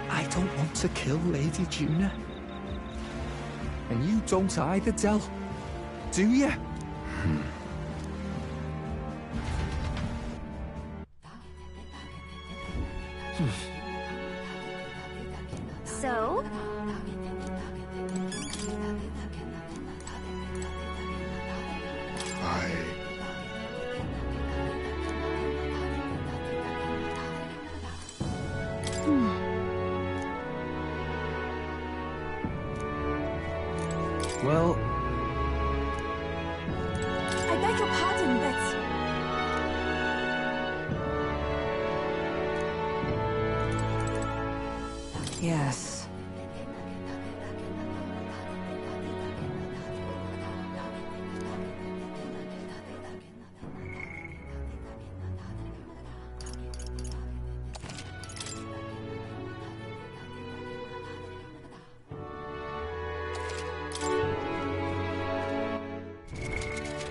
Speaker 12: I don't want to kill Lady Juna. And you don't either, Del. Do you?
Speaker 1: So?
Speaker 15: Well...
Speaker 13: I beg your pardon, but...
Speaker 17: Yes.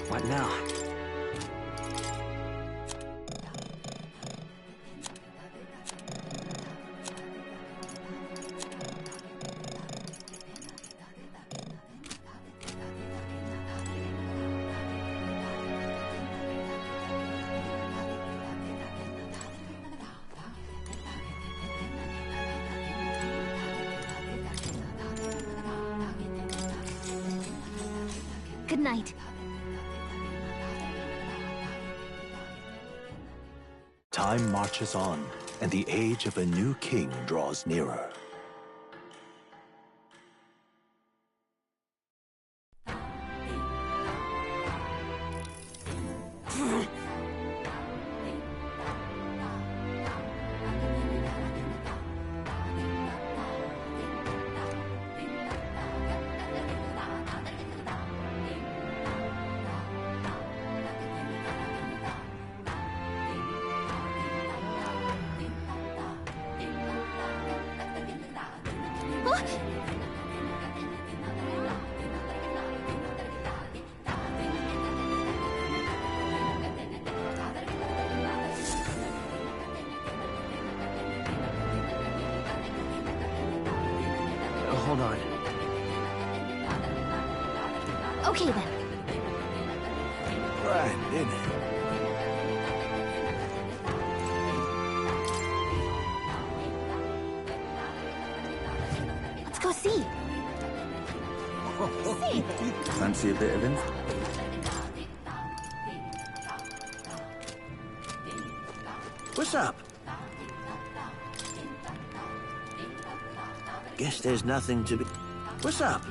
Speaker 12: What now?
Speaker 1: Good night.
Speaker 10: Time marches on, and the age of a new king draws nearer.
Speaker 15: Hold on.
Speaker 1: Okay then.
Speaker 5: Grand, isn't it?
Speaker 1: Let's go see.
Speaker 10: Fancy a bit of info?
Speaker 8: What's up? Guess there's nothing to be... What's up?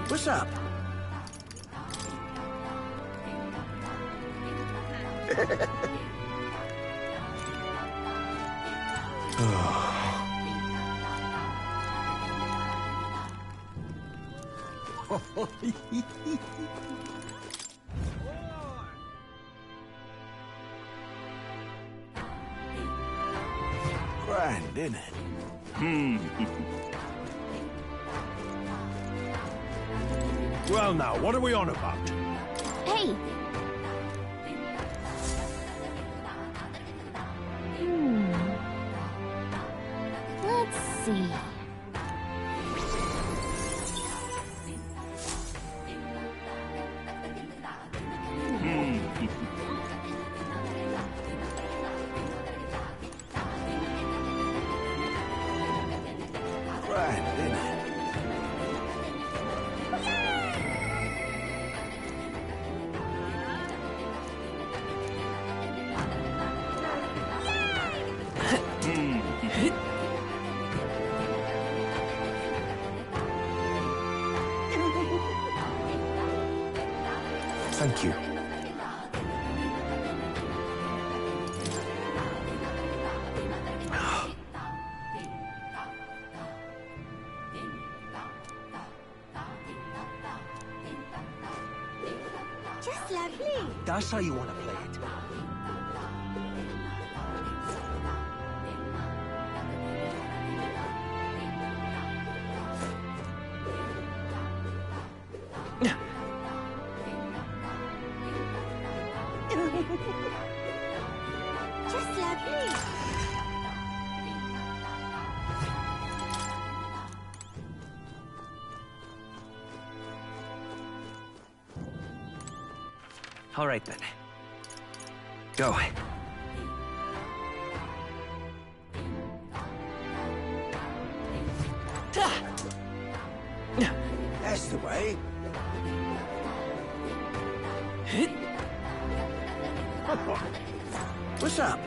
Speaker 8: What's up?
Speaker 5: Grand, isn't it?
Speaker 16: Well now, what are we on about?
Speaker 1: Hey! Let's see.
Speaker 5: Grand, isn't it?
Speaker 10: Thank you.
Speaker 6: Just lovely.
Speaker 12: That's how you want to play it.
Speaker 6: Just lovely.
Speaker 12: All right, then. Go.
Speaker 8: That's the way. What's up?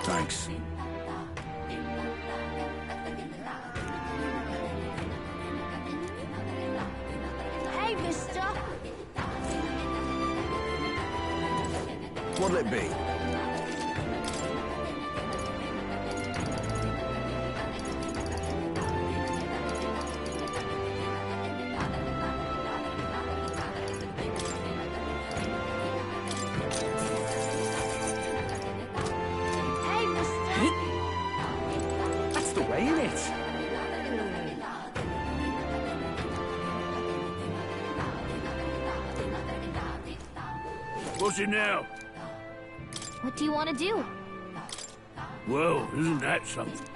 Speaker 5: Thanks.
Speaker 6: Hey, mister.
Speaker 5: What'll it be?
Speaker 6: Hey, mister.
Speaker 15: That's the way, innit?
Speaker 5: What's it now?
Speaker 1: What do you want to do?
Speaker 5: Well, isn't that something?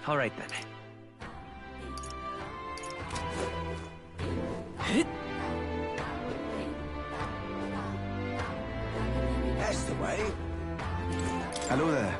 Speaker 12: All right, then.
Speaker 8: That's the way.
Speaker 10: Hello there.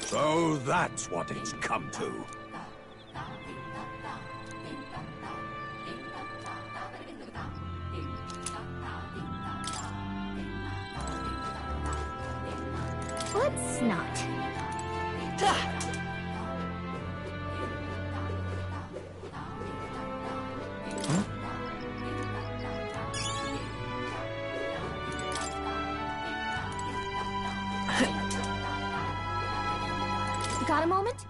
Speaker 10: So that's what it's come to.
Speaker 1: Let's not. Got a moment?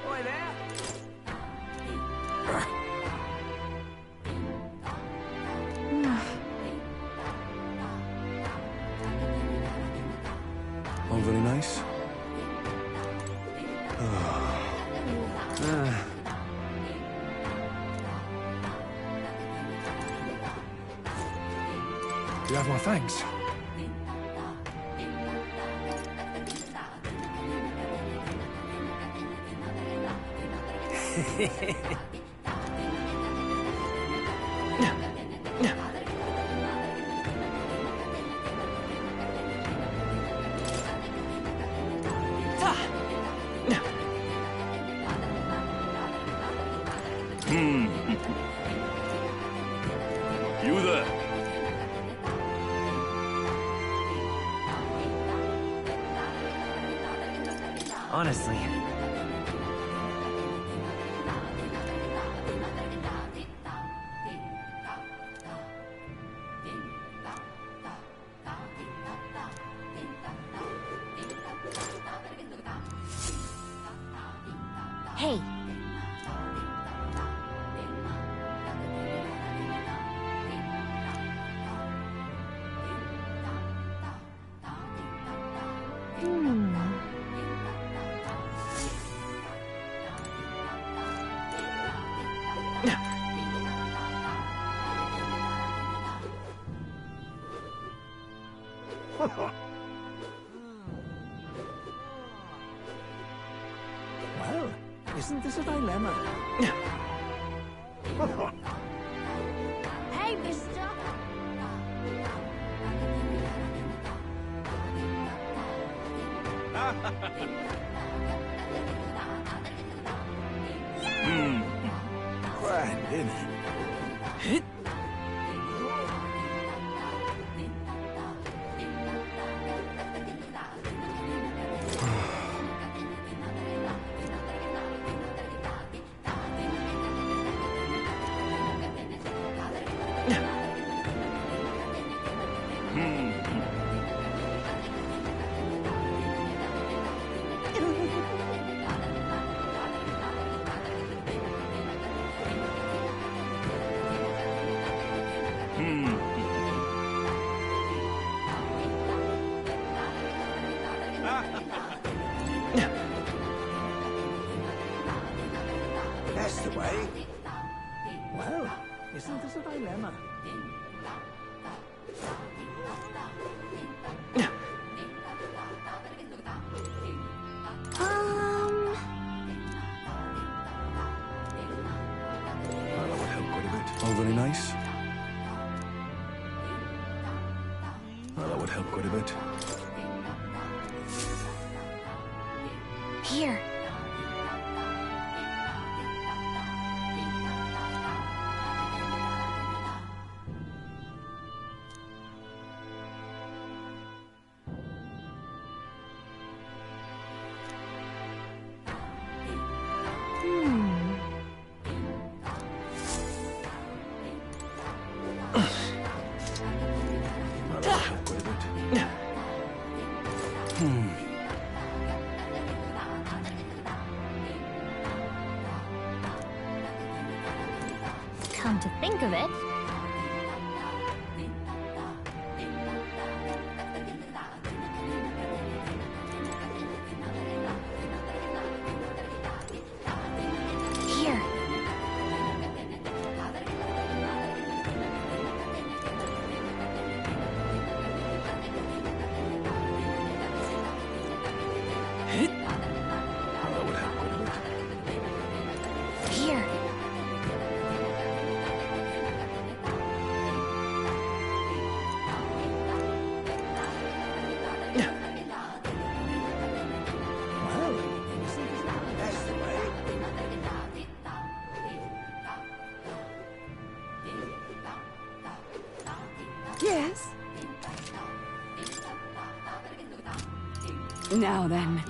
Speaker 14: Oi there!
Speaker 5: All very nice.
Speaker 15: You have my thanks.
Speaker 5: You there?
Speaker 12: Honestly.
Speaker 1: Hey.
Speaker 16: Well, isn't this a dilemma?
Speaker 1: Hey, mister!
Speaker 16: Grand, isn't it? That's the way. Well, isn't this a dilemma?
Speaker 5: Well, that would help quite a bit. All very nice. Well, that would help quite a bit.
Speaker 1: Here.
Speaker 5: Well, that would help quite a bit.
Speaker 1: Come to think of it,
Speaker 17: Yes? Now then.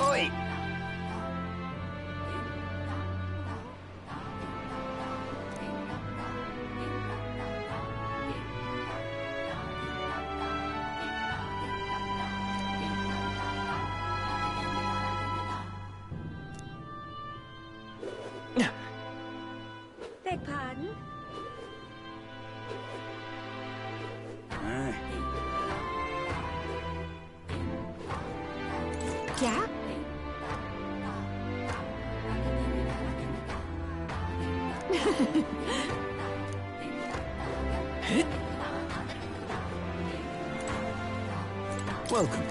Speaker 15: Oi!
Speaker 6: Beg pardon? Yeah?
Speaker 5: Welcome.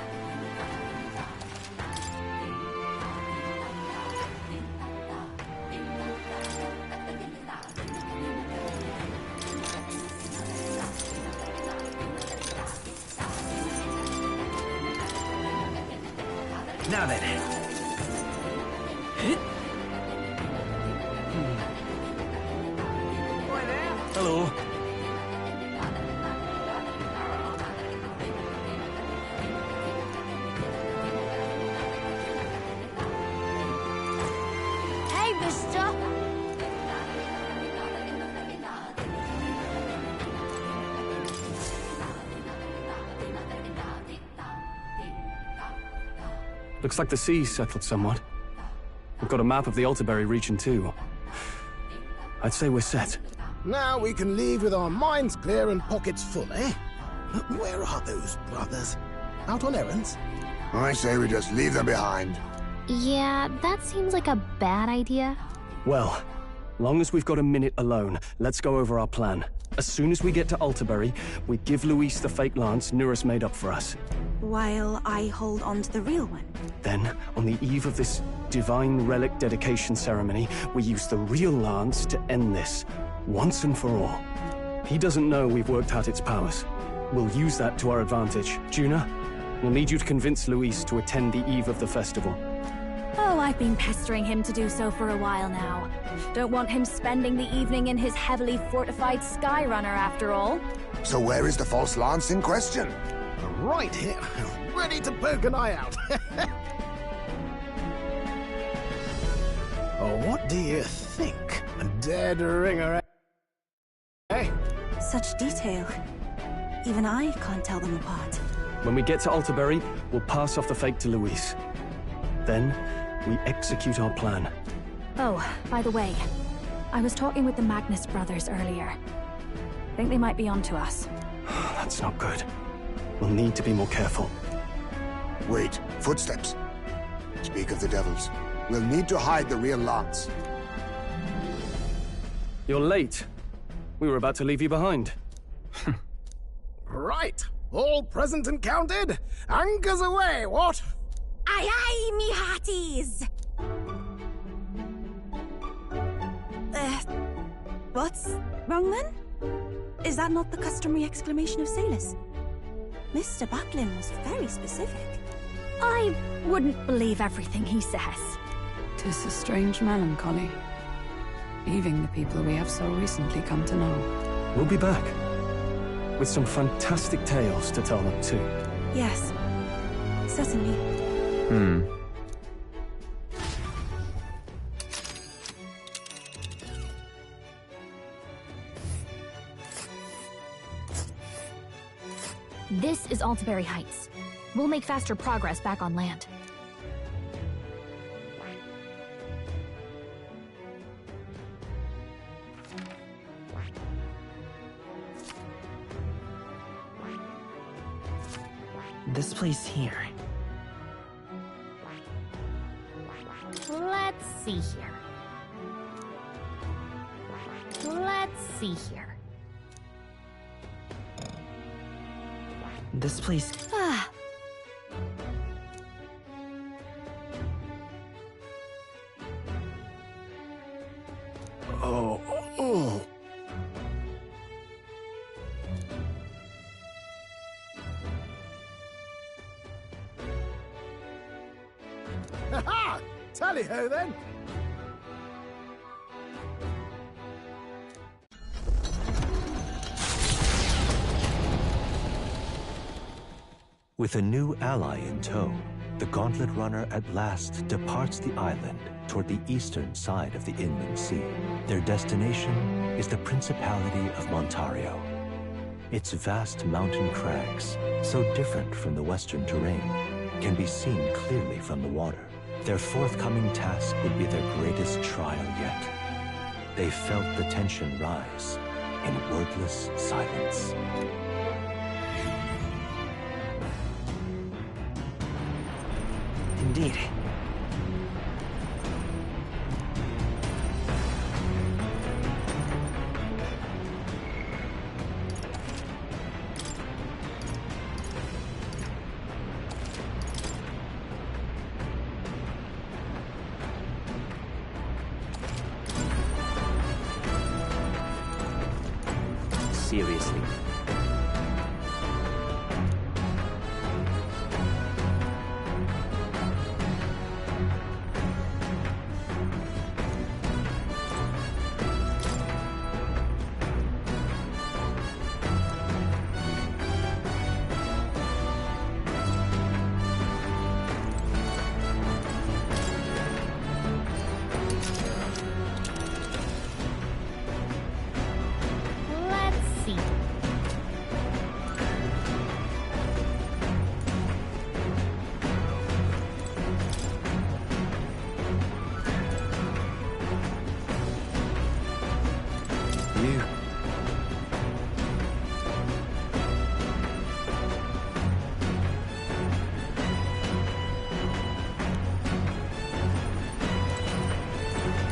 Speaker 15: Now then.
Speaker 5: Hello.
Speaker 1: Hey, mister!
Speaker 15: Looks like the sea's settled somewhat. We've got a map of the Altaberry region too. I'd say we're set.
Speaker 8: Now we can leave with our minds clear and pockets full, eh? Where are those brothers? Out on errands?
Speaker 11: I say we just leave them behind.
Speaker 9: Yeah, that seems like a bad idea.
Speaker 15: Well, long as we've got a minute alone, let's go over our plan. As soon as we get to Altaberry, we give Luis the fake lance Nurus made up for us.
Speaker 18: While I hold on to the real one.
Speaker 15: Then, on the eve of this divine relic dedication ceremony, we use the real lance to end this, once and for all. He doesn't know we've worked out its powers. We'll use that to our advantage. Juna, we'll need you to convince Luis to attend the eve of the festival.
Speaker 13: Oh, I've been pestering him to do so for a while now. Don't want him spending the evening in his heavily fortified Skyrunner after all.
Speaker 11: So where is the false lance in question?
Speaker 8: Right here, ready to poke an eye out. Oh, what do you think? A dead ringer, eh?
Speaker 18: Such detail. Even I can't tell them apart.
Speaker 15: When we get to Altaberry, we'll pass off the fake to Luis. Then, we execute our plan.
Speaker 13: Oh, by the way, I was talking with the Magnus brothers earlier. Think they might be onto us.
Speaker 15: That's not good. We'll need to be more careful.
Speaker 11: Wait, footsteps. Speak of the devils. We'll need to hide the real lance.
Speaker 15: You're late. We were about to leave you behind.
Speaker 8: Right, all present and counted. Anchors away, what?
Speaker 18: Aye aye, me hearties! What's wrong then? Is that not the customary exclamation of sailors? Mr. Butlin was very specific.
Speaker 13: I wouldn't believe everything he says.
Speaker 17: 'Tis a strange melancholy, leaving the people we have so recently come to know.
Speaker 15: We'll be back. With some fantastic tales to tell them too.
Speaker 18: Yes, certainly.
Speaker 9: This is Altaberry Heights. We'll make faster progress back on land.
Speaker 12: This place here.
Speaker 9: Let's see here. Let's see here.
Speaker 12: This place...
Speaker 13: Ah.
Speaker 8: Oh. Ha-ha! Tally-ho, then!
Speaker 10: With a new ally in tow, the Gauntlet Runner at last departs the island toward the eastern side of the inland sea. Their destination is the Principality of Montario. Its vast mountain crags, so different from the western terrain, can be seen clearly from the water. Their forthcoming task would be their greatest trial yet. They felt the tension rise in wordless silence.
Speaker 12: Indeed.
Speaker 3: Seriously.
Speaker 9: Let's see.
Speaker 12: You.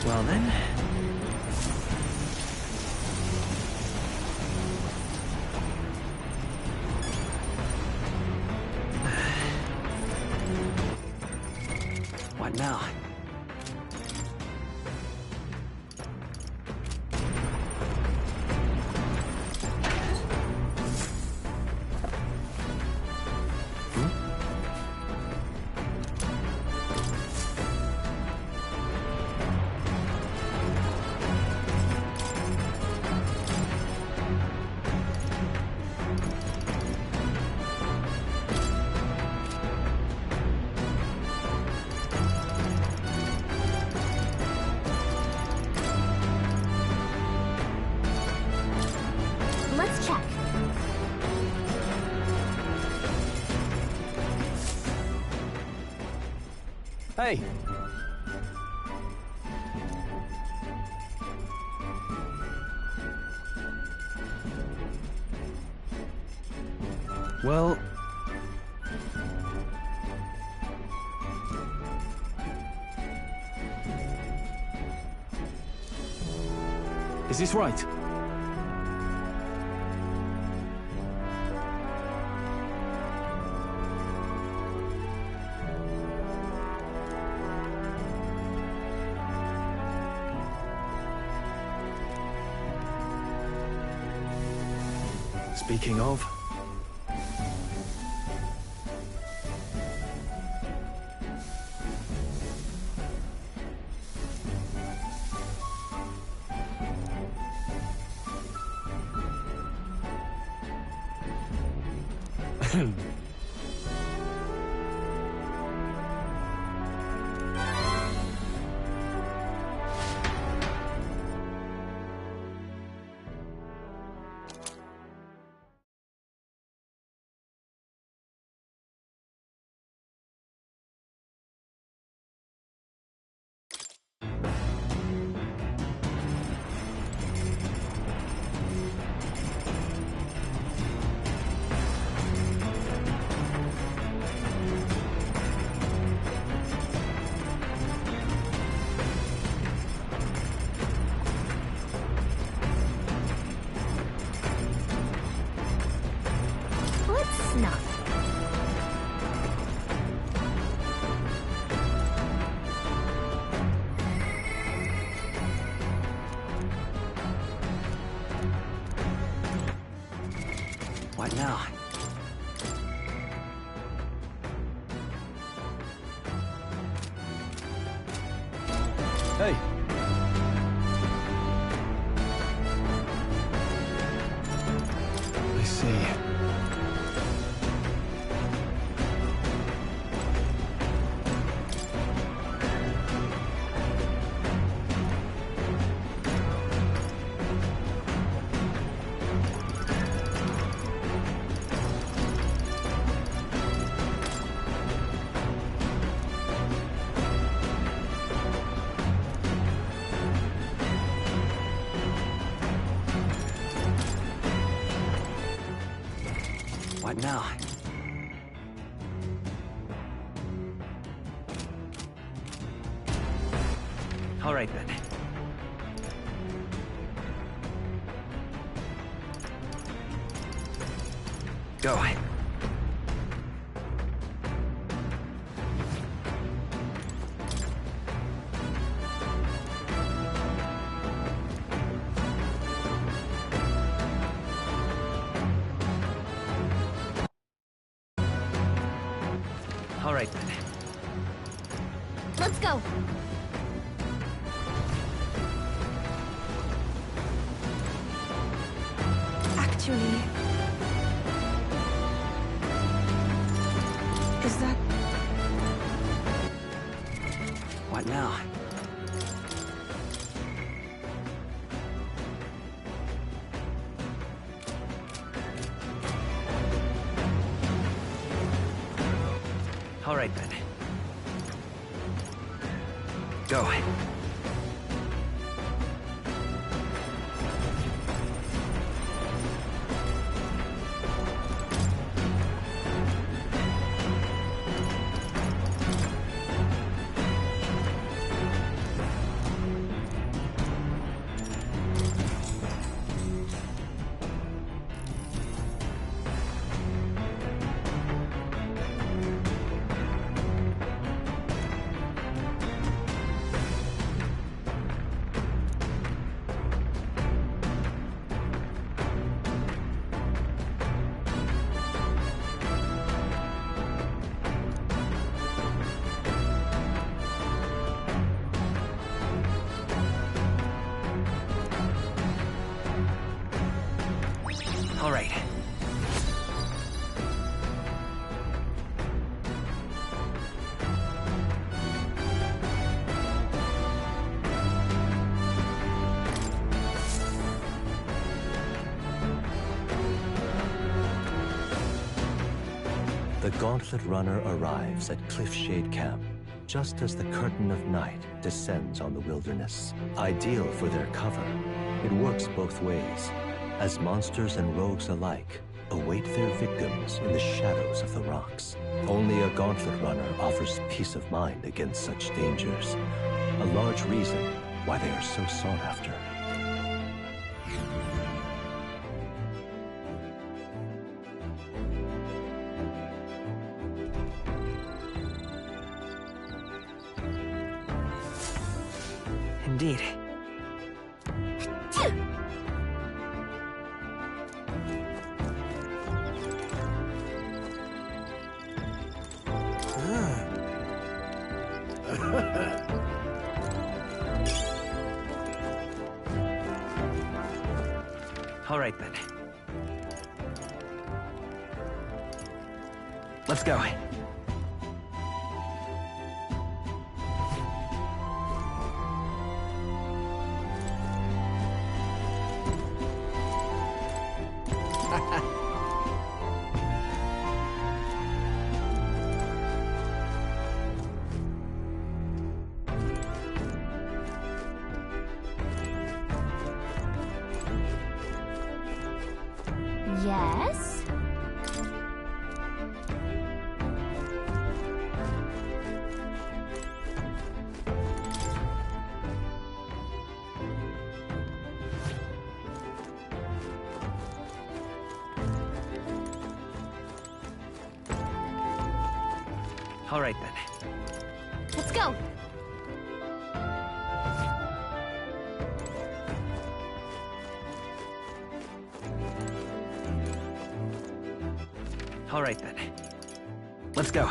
Speaker 12: Well then. What now?
Speaker 9: Let's check.
Speaker 15: Hey! Well... Is this right? Speaking of...
Speaker 9: Let's snuff.
Speaker 12: What now?
Speaker 15: Hey! I see.
Speaker 12: What now? All right, then. Go. All right, then.
Speaker 1: Let's go.
Speaker 18: Actually... Is that...
Speaker 12: What now? All right, then. Go. All right.
Speaker 10: The Gauntlet Runner arrives at Cliffshade Camp, just as the curtain of night descends on the wilderness. Ideal for their cover, it works both ways, as monsters and rogues alike await their victims in the shadows of the rocks. Only a Gauntlet Runner offers peace of mind against such dangers, a large reason why they are so sought after.
Speaker 12: Indeed.
Speaker 3: All right, then. Let's go.
Speaker 1: Yes?
Speaker 3: All right, then.
Speaker 1: Let's go.
Speaker 3: All right, then. Let's go.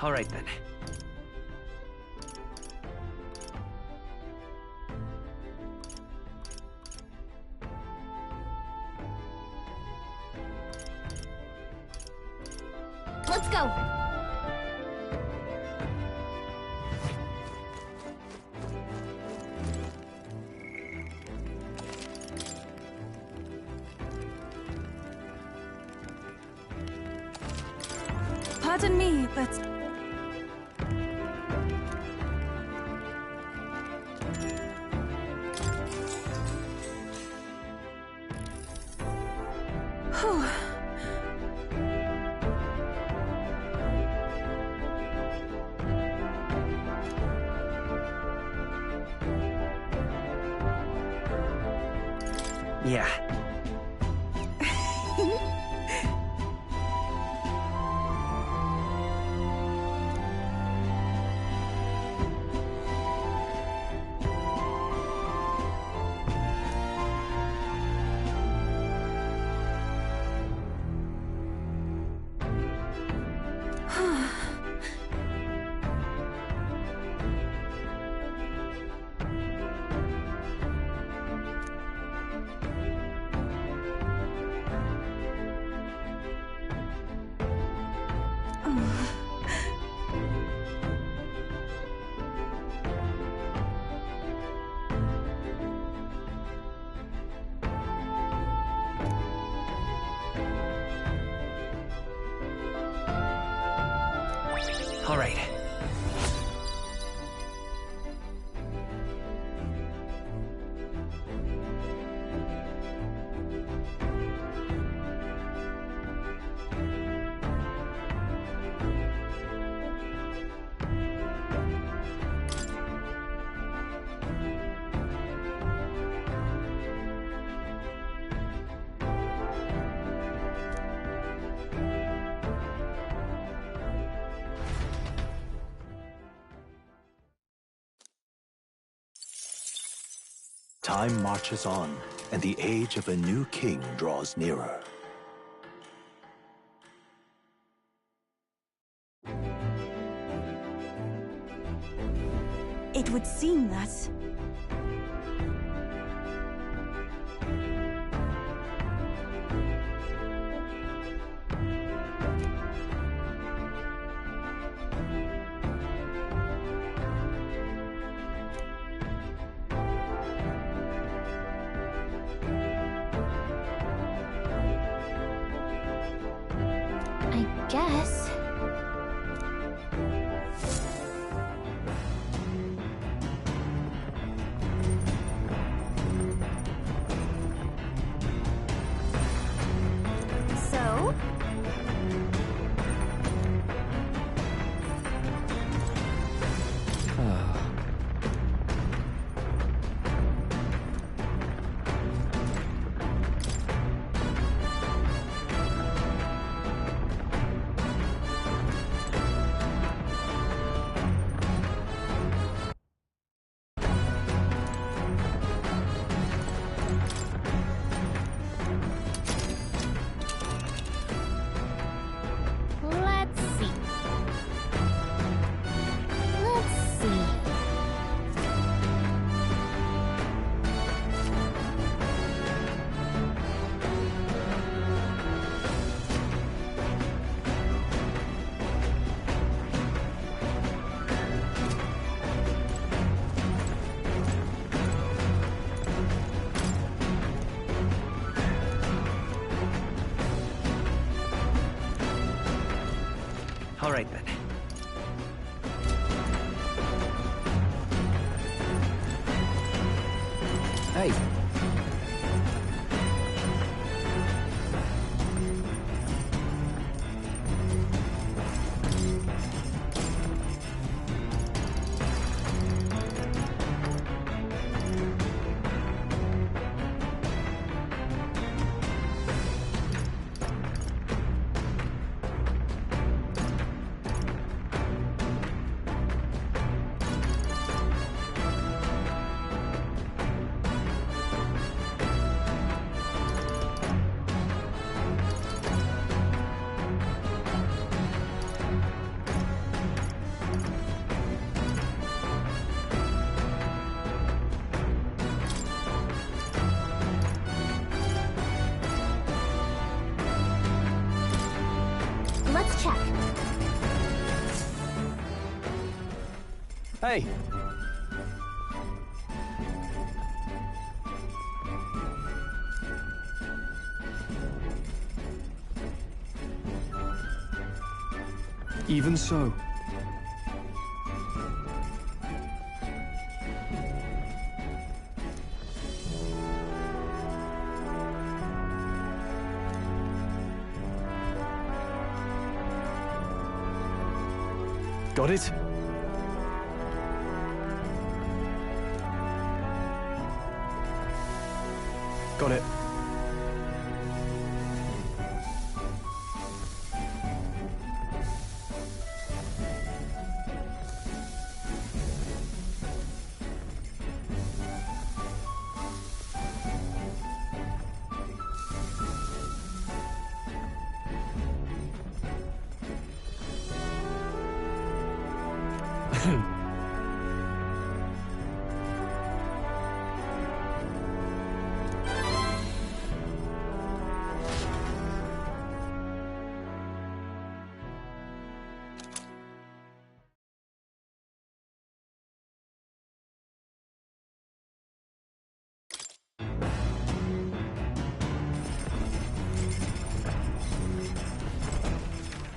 Speaker 12: All right, then.
Speaker 1: Let's go!
Speaker 18: Pardon me, but... Whew.
Speaker 12: Yeah. All right.
Speaker 10: Time marches on, and the age of a new king draws nearer.
Speaker 18: It would seem that...
Speaker 1: I guess. So? Let's see. Let's see.
Speaker 12: All right, then. Hey.
Speaker 15: Hey. Even so. Got it? Got it.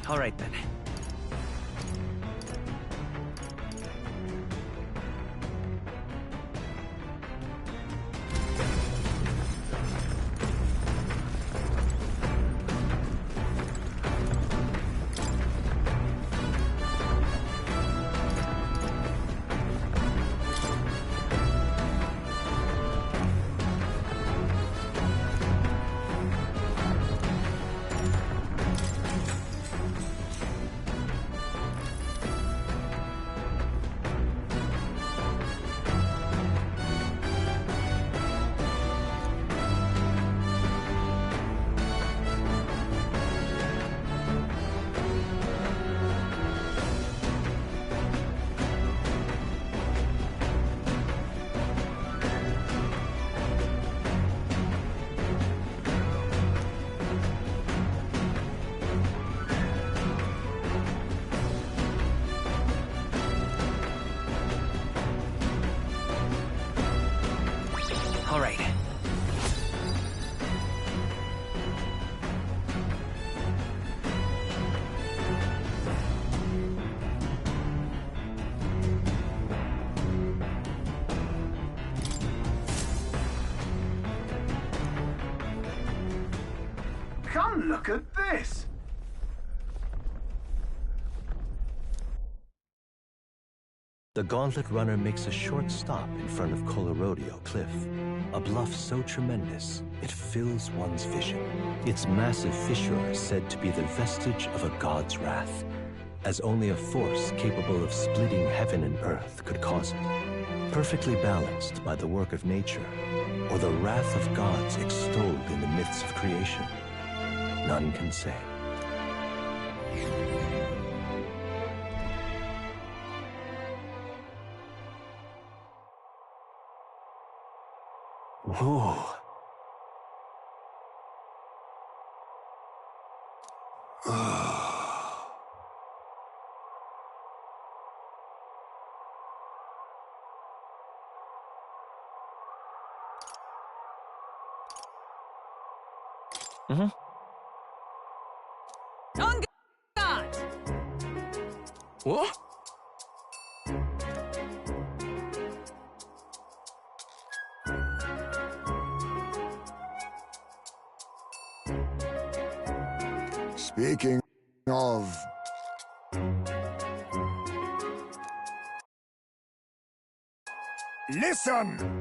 Speaker 12: All right, then. All right.
Speaker 16: Come look at this!
Speaker 10: The Gauntlet Runner makes a short stop in front of Colorodeo Cliff, a bluff so tremendous it fills one's vision. Its massive fissure is said to be the vestige of a god's wrath, as only a force capable of splitting heaven and earth could cause it. Perfectly balanced by the work of nature, or the wrath of gods extolled in the myths of creation, none can say. Whoa.
Speaker 12: Mm-hmm.
Speaker 4: On guard!
Speaker 12: What?
Speaker 11: Speaking of... Listen!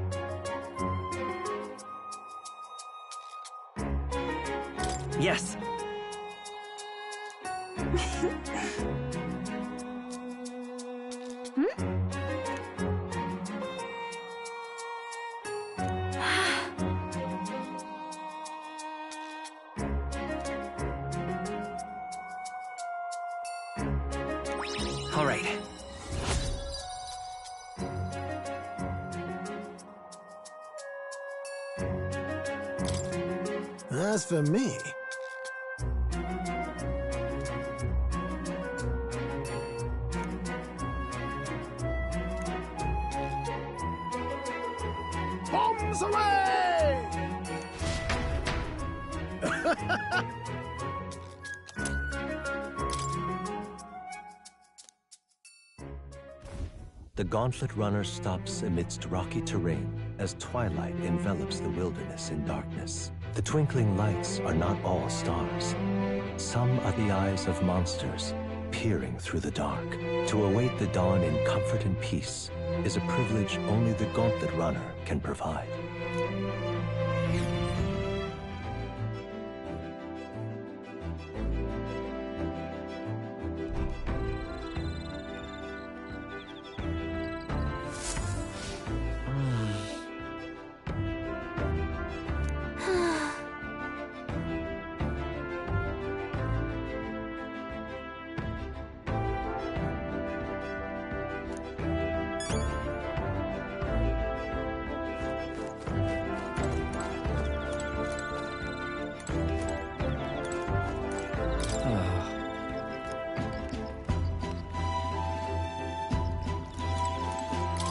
Speaker 12: Yes. All right.
Speaker 8: As for me... Bombs away!
Speaker 10: The Gauntlet Runner stops amidst rocky terrain as twilight envelops the wilderness in darkness. The twinkling lights are not all stars. Some are the eyes of monsters peering through the dark. To await the dawn in comfort and peace is a privilege only the Gauntlet Runner can provide.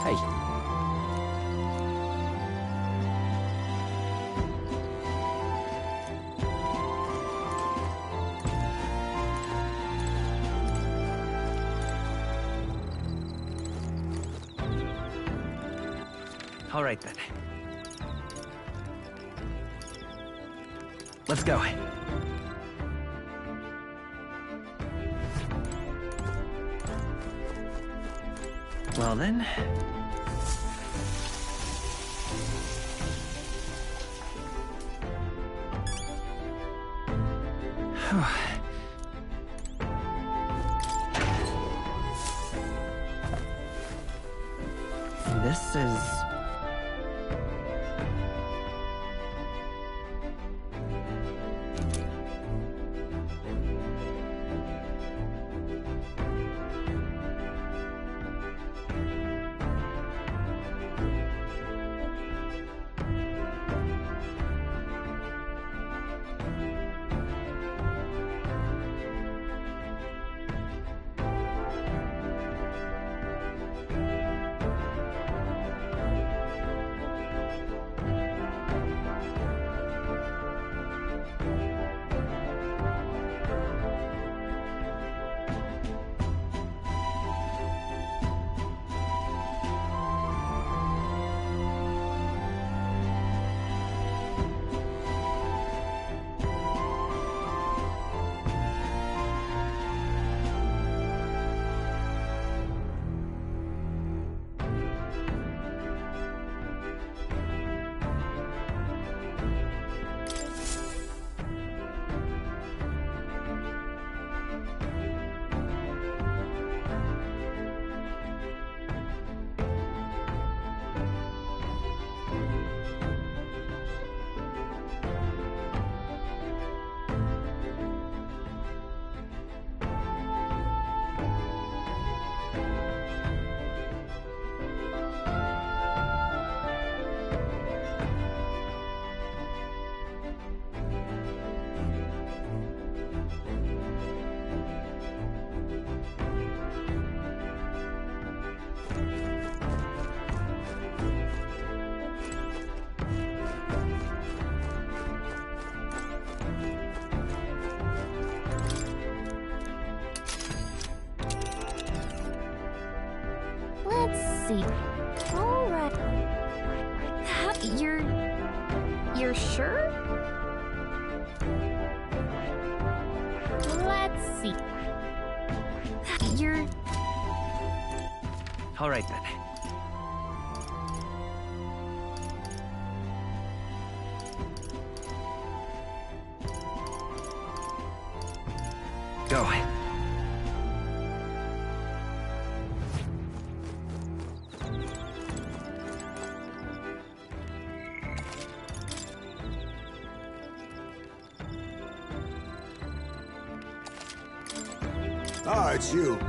Speaker 3: Hey.
Speaker 12: All right, then. Let's go. Well, then... This is...
Speaker 1: Let's see. All right. You're sure? Let's see. You're...
Speaker 12: All right, then. Go.
Speaker 11: Ah, it's you.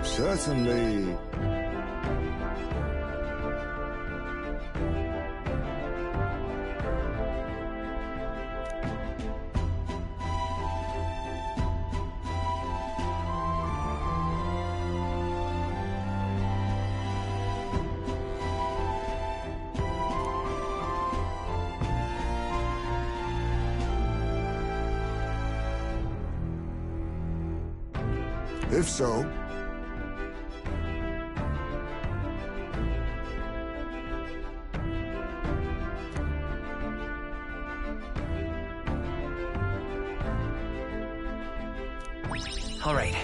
Speaker 11: Certainly. If so,
Speaker 12: All right.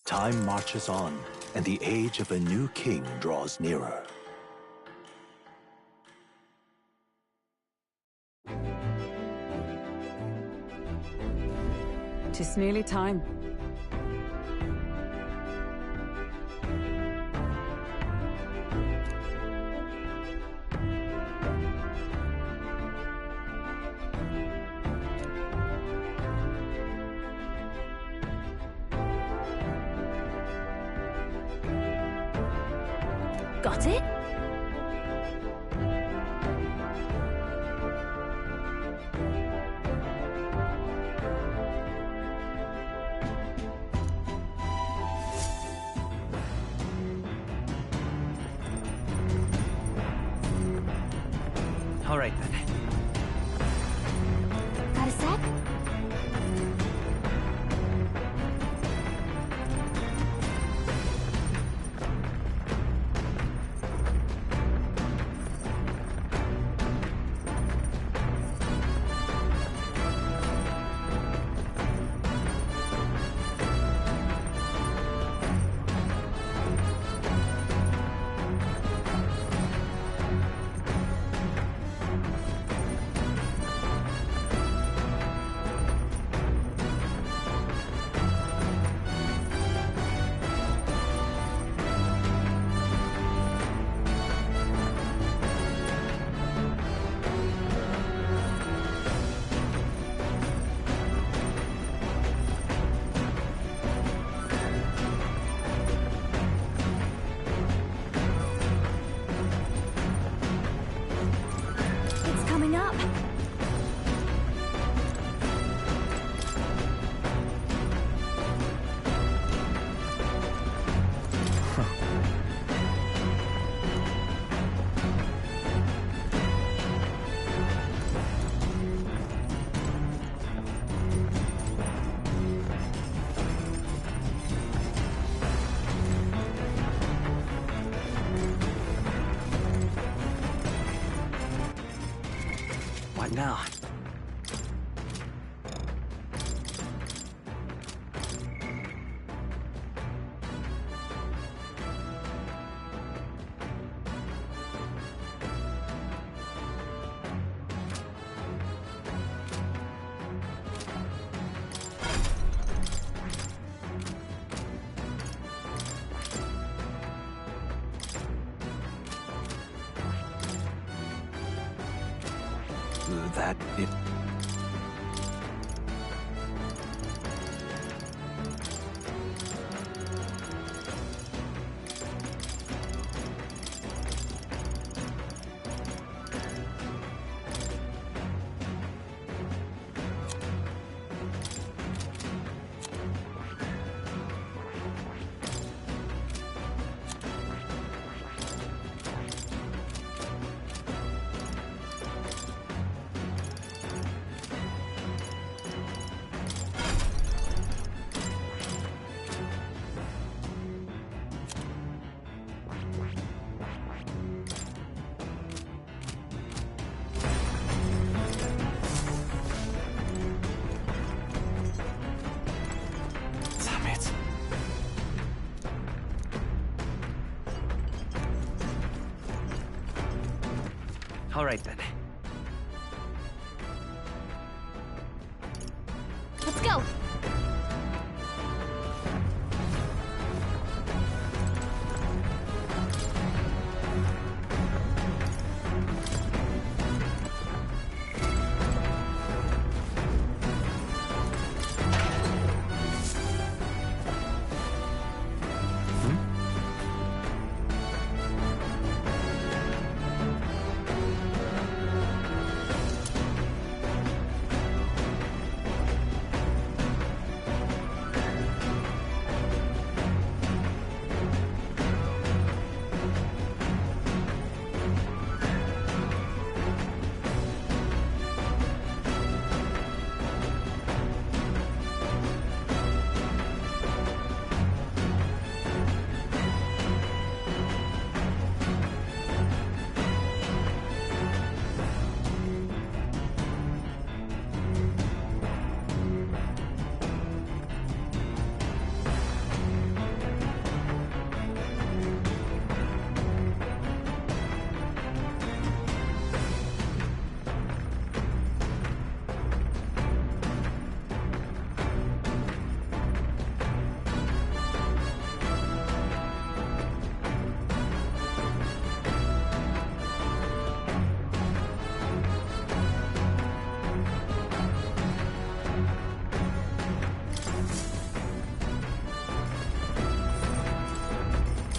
Speaker 10: Time marches on, and the age of a new king draws nearer.
Speaker 17: Tis nearly time.
Speaker 1: Got it?
Speaker 12: All right, then.
Speaker 1: Got a sec? Coming up.
Speaker 12: What now? That it... All right then.
Speaker 9: Let's go.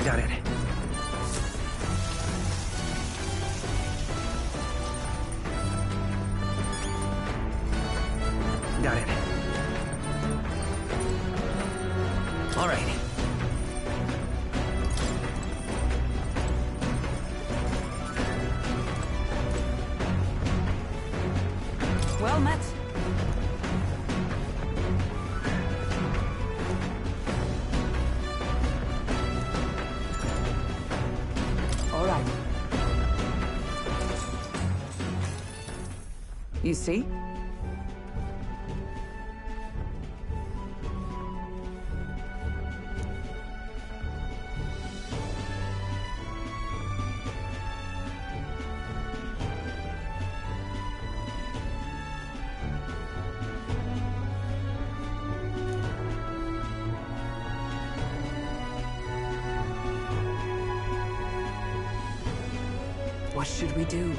Speaker 12: Got it. Got it. All right.
Speaker 4: Well met.
Speaker 12: All right.
Speaker 4: You see?
Speaker 12: What should we do?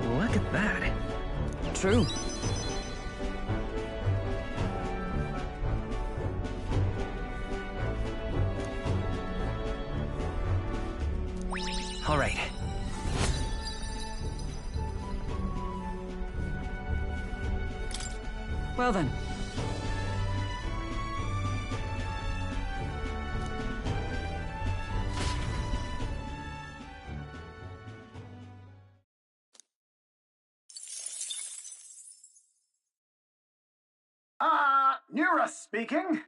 Speaker 12: Look at that.
Speaker 4: True.
Speaker 3: All right.
Speaker 17: Well then.
Speaker 19: Nura speaking.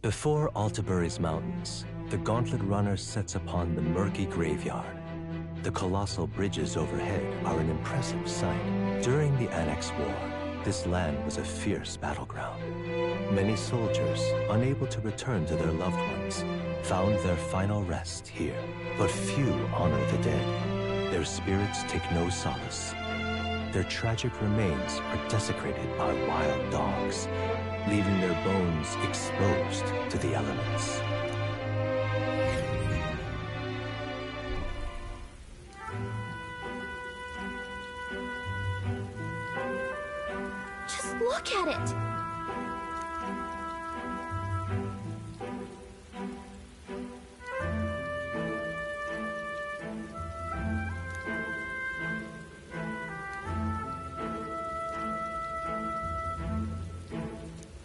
Speaker 10: Before Altabury's mountains, the Gauntlet Runner sets upon the murky graveyard. The colossal bridges overhead are an impressive sight. During the Annex War, this land was a fierce battleground. Many soldiers, unable to return to their loved ones, found their final rest here. But few honor the dead. Their spirits take no solace. Their tragic remains are desecrated by wild dogs, leaving their bones exposed to the elements.
Speaker 1: Just look at it!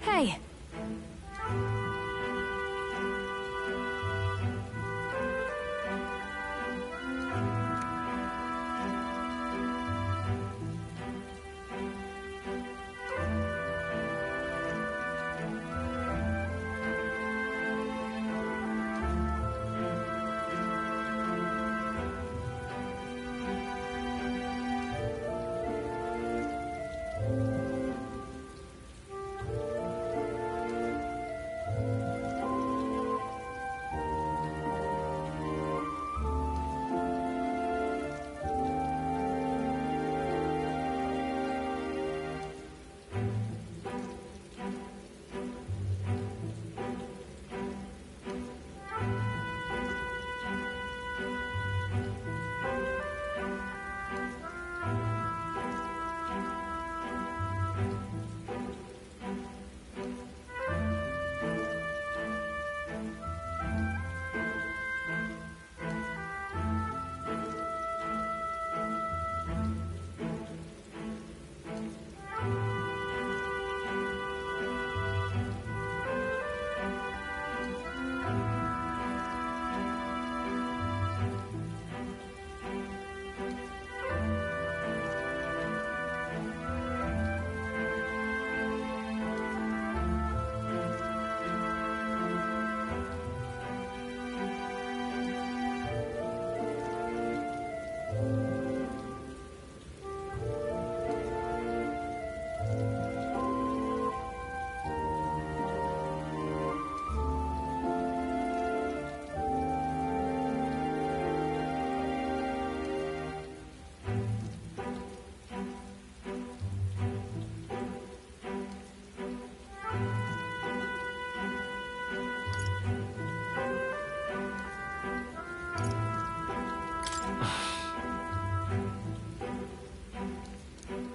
Speaker 13: Hey!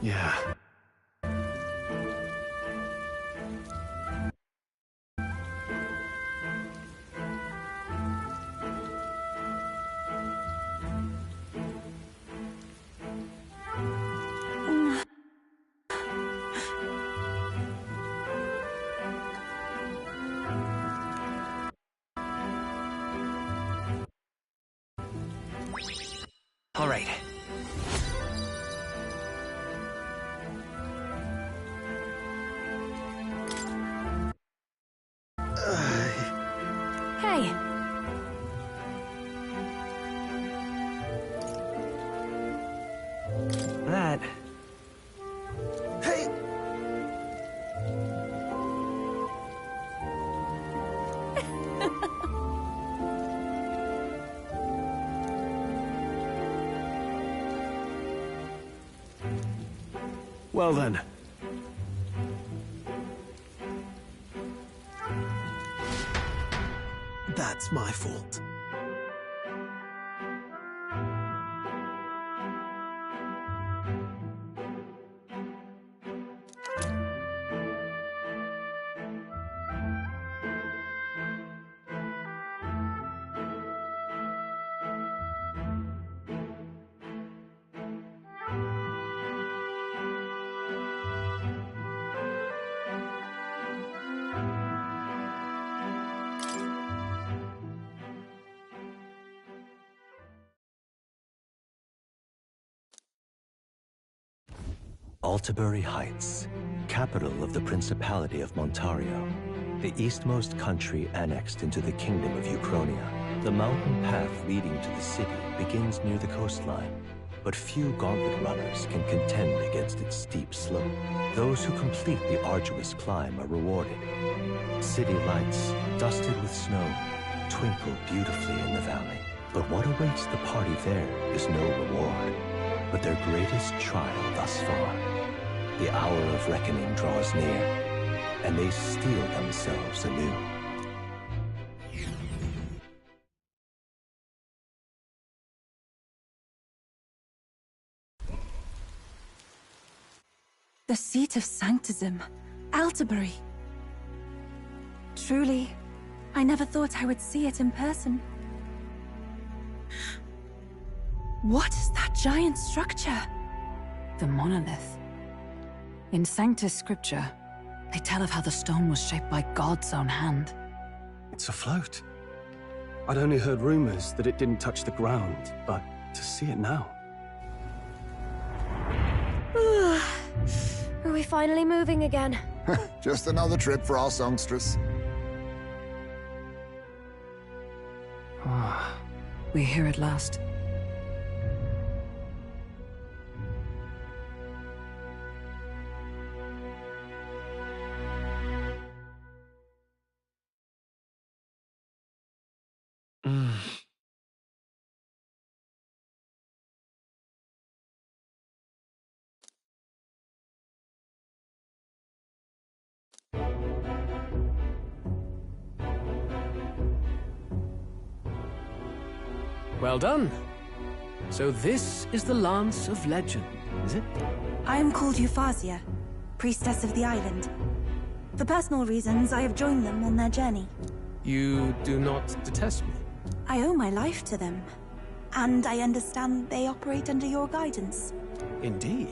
Speaker 15: Yeah.
Speaker 3: All right.
Speaker 13: Hey!
Speaker 3: That...
Speaker 8: Hey!
Speaker 15: Well then.
Speaker 8: That's my fault.
Speaker 10: Altabury Heights, capital of the Principality of Montario, the eastmost country annexed into the Kingdom of Uchronia. The mountain path leading to the city begins near the coastline, but few gauntlet runners can contend against its steep slope. Those who complete the arduous climb are rewarded. City lights, dusted with snow, twinkle beautifully in the valley. But what awaits the party there is no reward, but their greatest trial thus far. The hour of reckoning draws near, and they steel themselves anew.
Speaker 18: The seat of Sanctism, Altabury. Truly, I never thought I would see it in person. What is that giant structure?
Speaker 17: The monolith. In Sanctus Scripture, they tell of how the stone was shaped by God's own hand.
Speaker 15: It's afloat. I'd only heard rumors that it didn't touch the ground, but to see it now...
Speaker 19: Are we finally moving again?
Speaker 11: Just another trip for our songstress.
Speaker 17: We're here at last.
Speaker 15: Well done. So this is the Lance of Legend, is it?
Speaker 18: I am called ReFantazio, priestess of the island. For personal reasons, I have joined them on their journey.
Speaker 15: You do not detest me?
Speaker 18: I owe my life to them, and I understand they operate under your guidance.
Speaker 15: Indeed.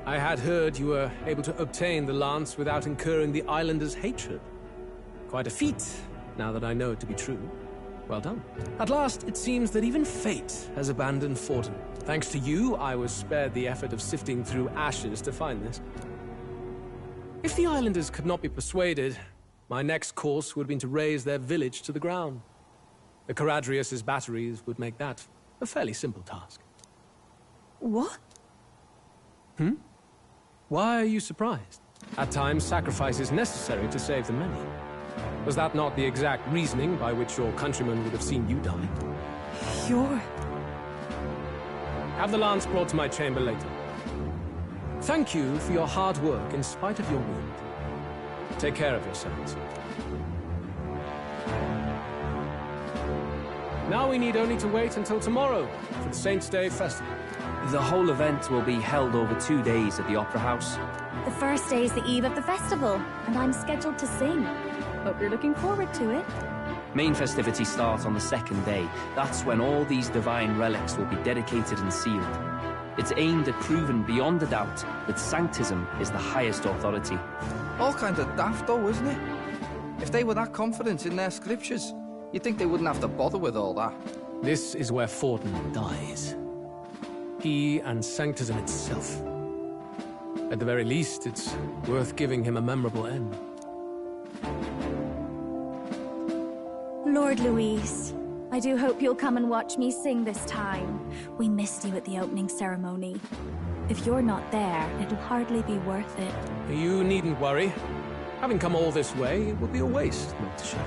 Speaker 15: I had heard you were able to obtain the lance without incurring the islanders' hatred. Quite a feat, now that I know it to be true. Well done. At last, it seems that even fate has abandoned Forden. Thanks to you, I was spared the effort of sifting through ashes to find this. If the islanders could not be persuaded, my next course would have been to raze their village to the ground. The Caradrius' batteries would make that a fairly simple task.
Speaker 18: What?
Speaker 15: Why are you surprised? At times, sacrifice is necessary to save the many. Was that not the exact reasoning by which your countrymen would have seen you die? Have the lance brought to my chamber later. Thank you for your hard work in spite of your wound. Take care of yourselves. Now we need only to wait until tomorrow for the Saints' Day festival.
Speaker 3: The whole event will be held over 2 days at the Opera House.
Speaker 13: The first day is the eve of the festival, and I'm scheduled to sing. Hope you're looking forward to it.
Speaker 3: Main festivities start on the second day. That's when all these divine relics will be dedicated and sealed. It's aimed at proving beyond a doubt that Sanctism is the highest authority.
Speaker 14: All kind of daft though, isn't it? If they were that confident in their scriptures, you'd think they wouldn't have to bother with all that.
Speaker 15: This is where Forden dies. He and Sanctism itself. At the very least, it's worth giving him a memorable end.
Speaker 13: Lord Louise, I do hope you'll come and watch me sing this time. We missed you at the opening ceremony. If you're not there, it'll hardly be worth it.
Speaker 15: You needn't worry. Having come all this way, it would be a waste not to show.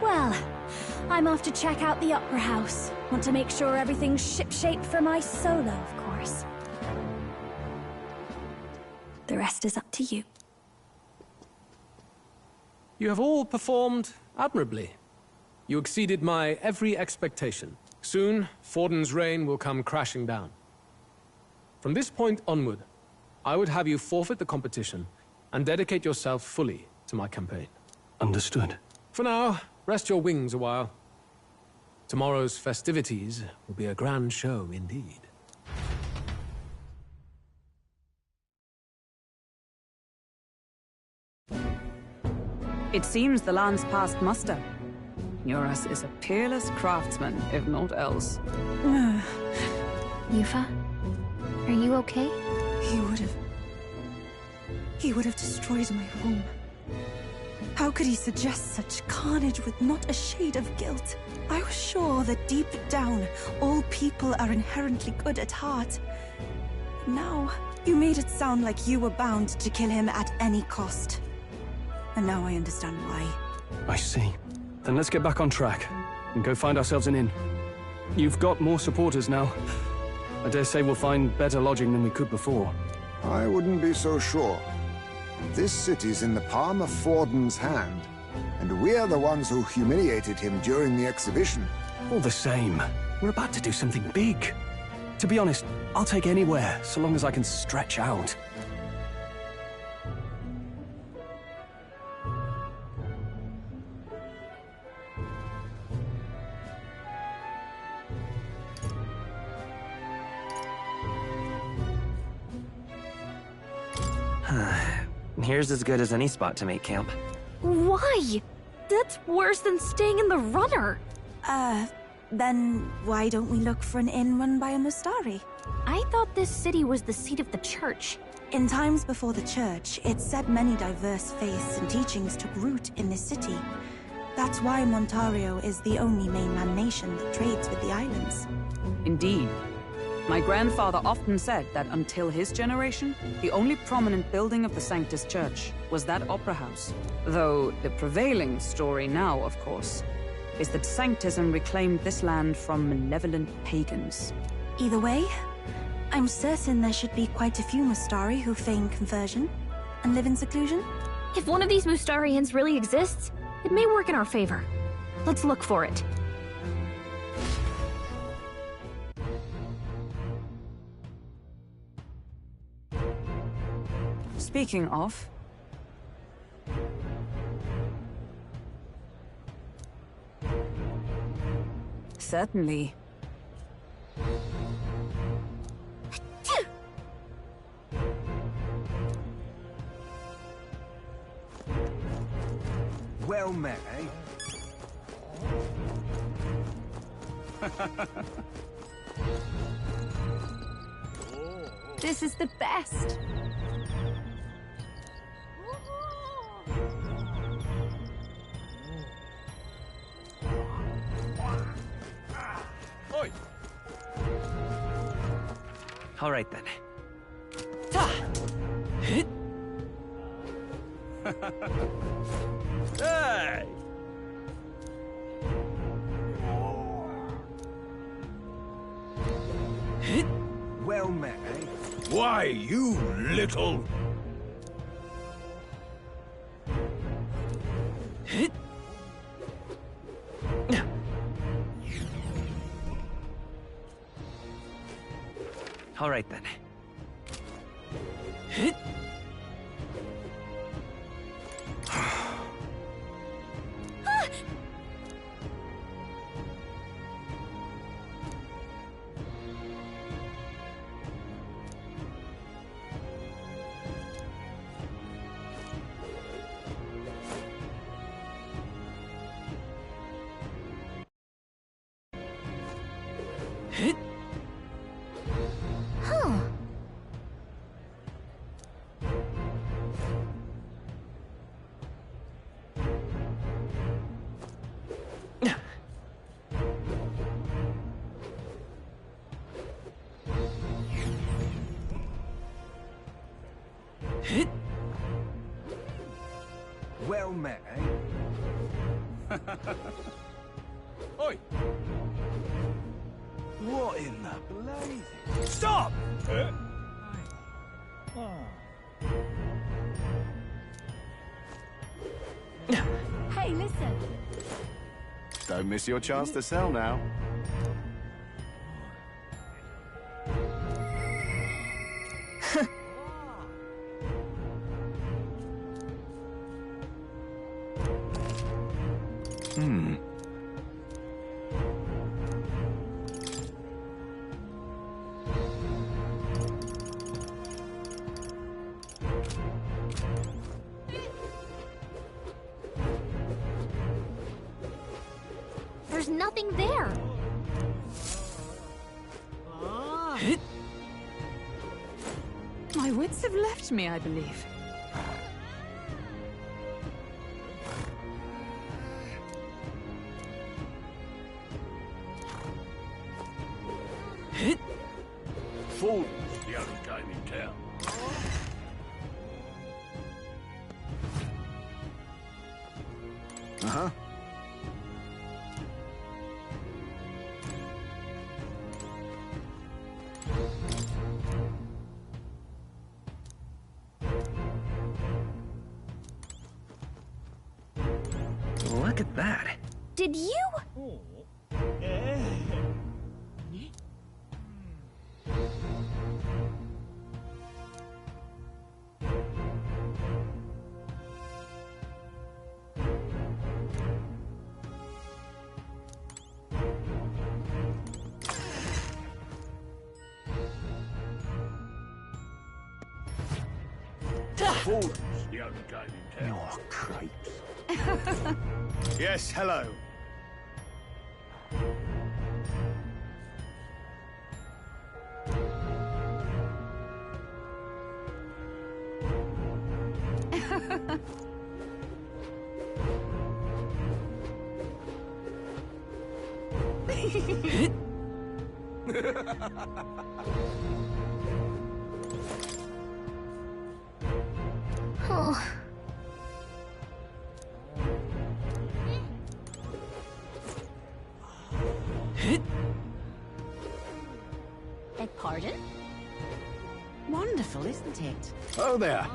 Speaker 13: Well, I'm off to check out the Opera House. Want to make sure everything's shipshape for my solo, of course. The rest is up to you.
Speaker 15: You have all performed admirably. You exceeded my every expectation. Soon, Forden's reign will come crashing down. From this point onward, I would have you forfeit the competition and dedicate yourself fully to my campaign. Understood. For now, rest your wings a while. Tomorrow's festivities will be a grand show indeed.
Speaker 17: It seems the land's passed muster. Eurus is a peerless craftsman, if not else.
Speaker 1: Yufa, are you okay?
Speaker 18: He would have he would have destroyed my home. How could he suggest such carnage with not a shade of guilt? I was sure that deep down, all people are inherently good at heart. Now, you made it sound like you were bound to kill him at any cost. And now I understand why.
Speaker 15: I see. Then let's get back on track and go find ourselves an inn. You've got more supporters now. I dare say we'll find better lodging than we could before.
Speaker 11: I wouldn't be so sure. This city's in the palm of Forden's hand, and we're the ones who humiliated him during the exhibition.
Speaker 15: All the same, we're about to do something big. To be honest, I'll take anywhere, so long as I can stretch out.
Speaker 3: Here's as good as any spot to make camp.
Speaker 13: Why? That's worse than staying in the runner.
Speaker 18: Then why don't we look for an inn run by a Mustari?
Speaker 13: I thought this city was the seat of the church.
Speaker 18: In times before the church, it said many diverse faiths and teachings took root in this city. That's why Montario is the only mainland nation that trades with the islands.
Speaker 4: Indeed. My grandfather often said that until his generation, the only prominent building of the Sanctus Church was that opera house. Though the prevailing story now, of course, is that Sanctism reclaimed this land from malevolent pagans.
Speaker 18: Either way, I'm certain there should be quite a few Mustari who feign conversion and live in seclusion.
Speaker 13: If one of these Mustarians really exists, it may work in our favor. Let's look for it.
Speaker 4: Speaking of... Certainly.
Speaker 16: Well met, eh?
Speaker 13: This is the best.
Speaker 16: Oi!
Speaker 3: All right then.
Speaker 16: Hey! Well met, eh?
Speaker 5: Why, you little...
Speaker 3: All right then.
Speaker 16: Well met, eh? Oi! What in the blazes? Stop!
Speaker 13: Hey, listen.
Speaker 16: Don't miss your chance to sell now.
Speaker 13: There's nothing there.
Speaker 4: My wits have left me, I believe.
Speaker 8: Uh-huh.
Speaker 3: Look at that.
Speaker 1: Did you?
Speaker 16: Fordham's the only game in town.
Speaker 5: Oh, cripes.
Speaker 16: Yes, hello.
Speaker 1: Oh.
Speaker 9: Beg pardon? Wonderful, isn't it?
Speaker 16: Oh there.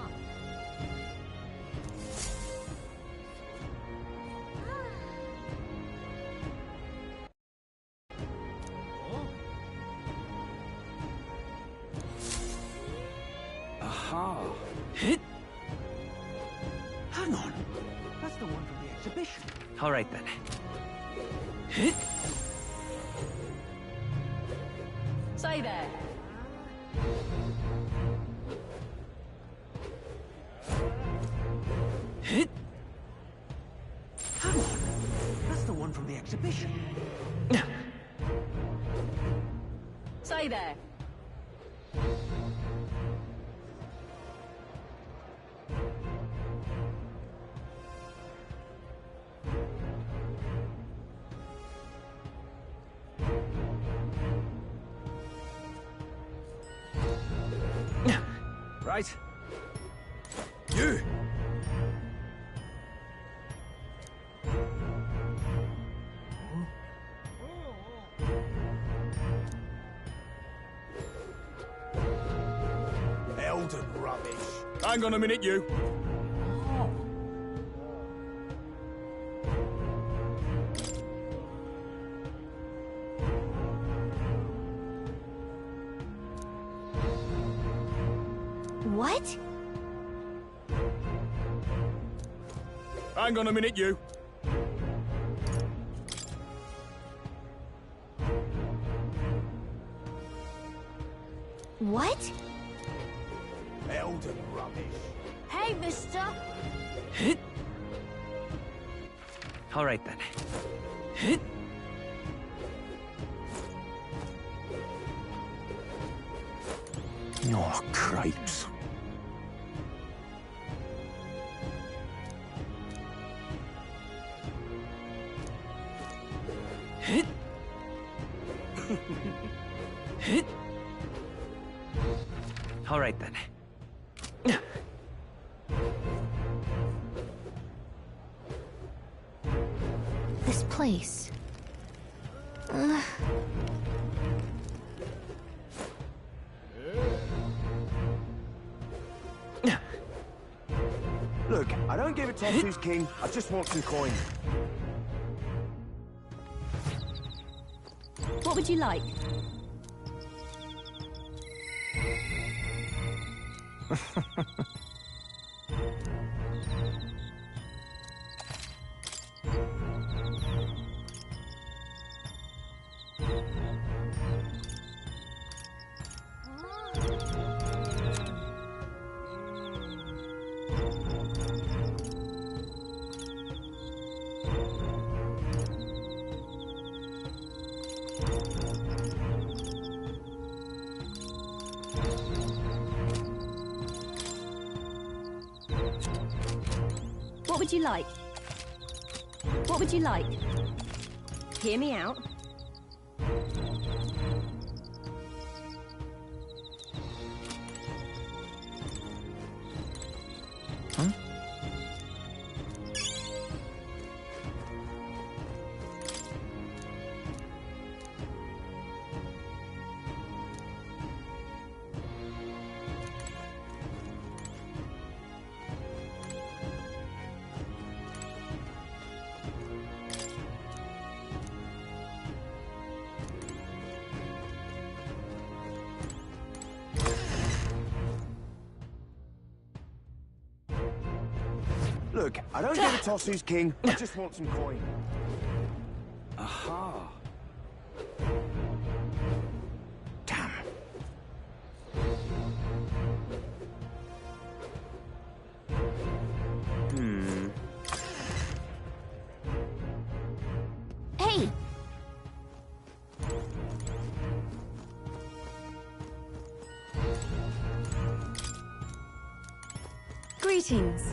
Speaker 5: Aha. Hang on. That's the one from the exhibition.
Speaker 3: All right, then.
Speaker 9: Say there.
Speaker 5: Hang on. That's the one from the exhibition.
Speaker 9: Say there.
Speaker 3: Right.
Speaker 5: You!
Speaker 16: Elden rubbish. Hang on a minute, you.
Speaker 1: What?
Speaker 16: Hang on a minute, you.
Speaker 1: What?
Speaker 16: Elden rubbish.
Speaker 1: Hey, mister!
Speaker 3: All right, then.
Speaker 5: Oh, cripes.
Speaker 3: All right, then.
Speaker 9: This place.
Speaker 16: Look, I don't give a toss who's king. I just want some coin.
Speaker 9: What would you like? What would you like? What would you like? Hear me out.
Speaker 16: Look, I don't give a toss who's king. I just want some coin.
Speaker 5: Aha.
Speaker 16: Damn.
Speaker 1: Hey!
Speaker 2: Greetings.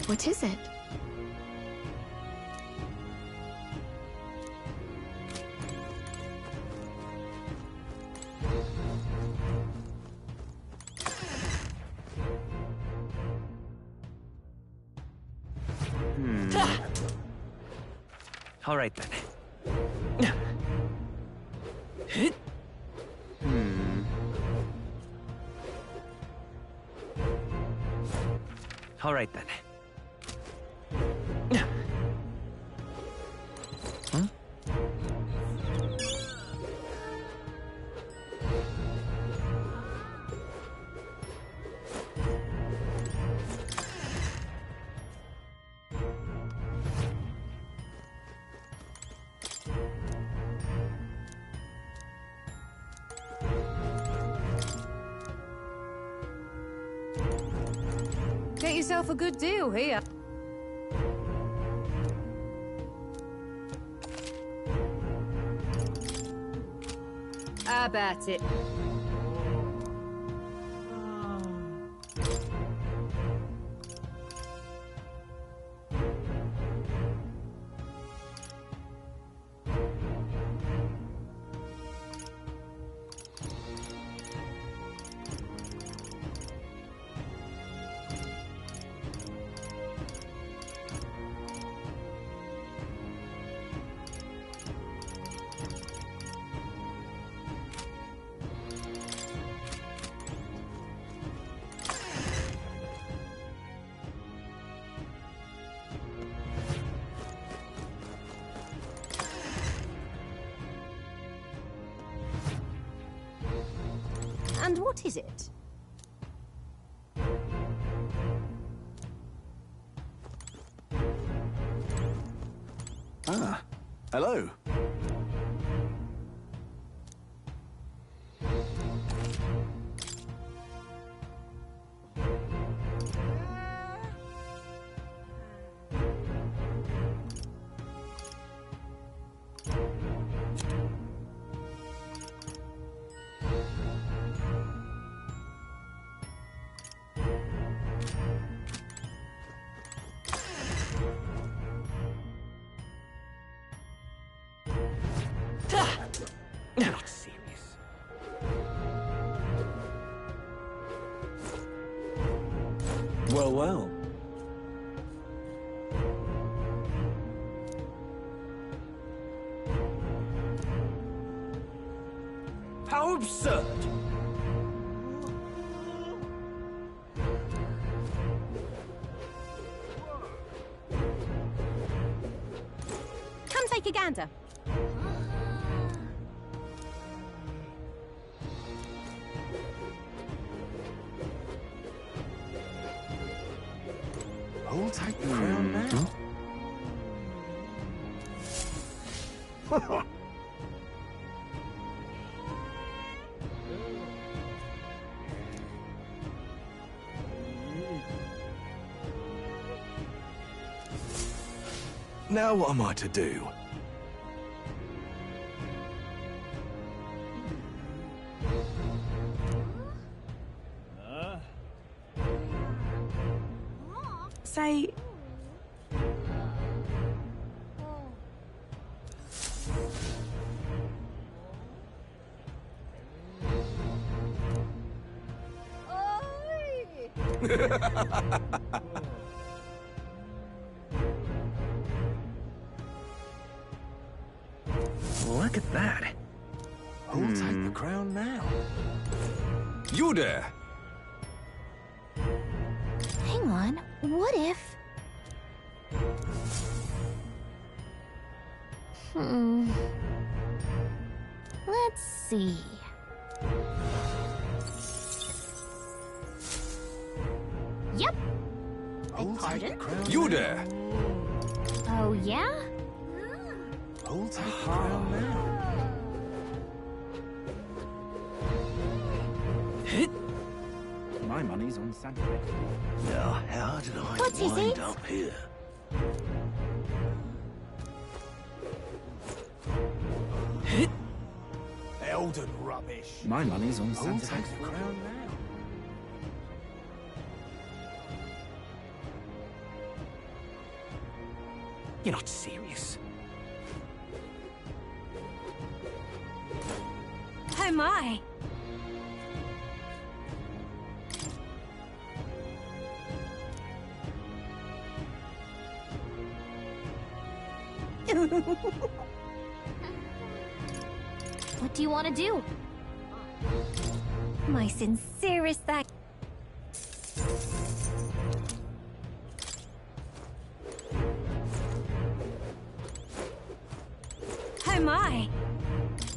Speaker 9: What is it?
Speaker 3: All right then. All right then.
Speaker 4: Get yourself a good deal here. How about it?
Speaker 9: And what is it?
Speaker 5: Ah, hello.
Speaker 3: Not serious.
Speaker 10: Well, well.
Speaker 16: How absurd!
Speaker 9: Come take a gander.
Speaker 16: Who'll take the crown now?
Speaker 5: Now what am I to do?
Speaker 18: Say...
Speaker 12: Look at that. Who'll take the crown now?
Speaker 5: You there!
Speaker 9: Hang on, what if... Let's see... Yep. Beg pardon?
Speaker 5: You there!
Speaker 9: Oh, yeah?
Speaker 12: Who'll take the crown now?
Speaker 20: My money's on Santa.
Speaker 5: Now, how did I
Speaker 9: What's his
Speaker 5: wind
Speaker 9: name?
Speaker 5: up here?
Speaker 16: Elden rubbish.
Speaker 20: My money's on
Speaker 12: Who'll
Speaker 20: Santa.
Speaker 12: take the crown now?
Speaker 20: You're not serious.
Speaker 6: Oh my!
Speaker 9: What do you want to do?
Speaker 6: My sincerest thanks. Oh my!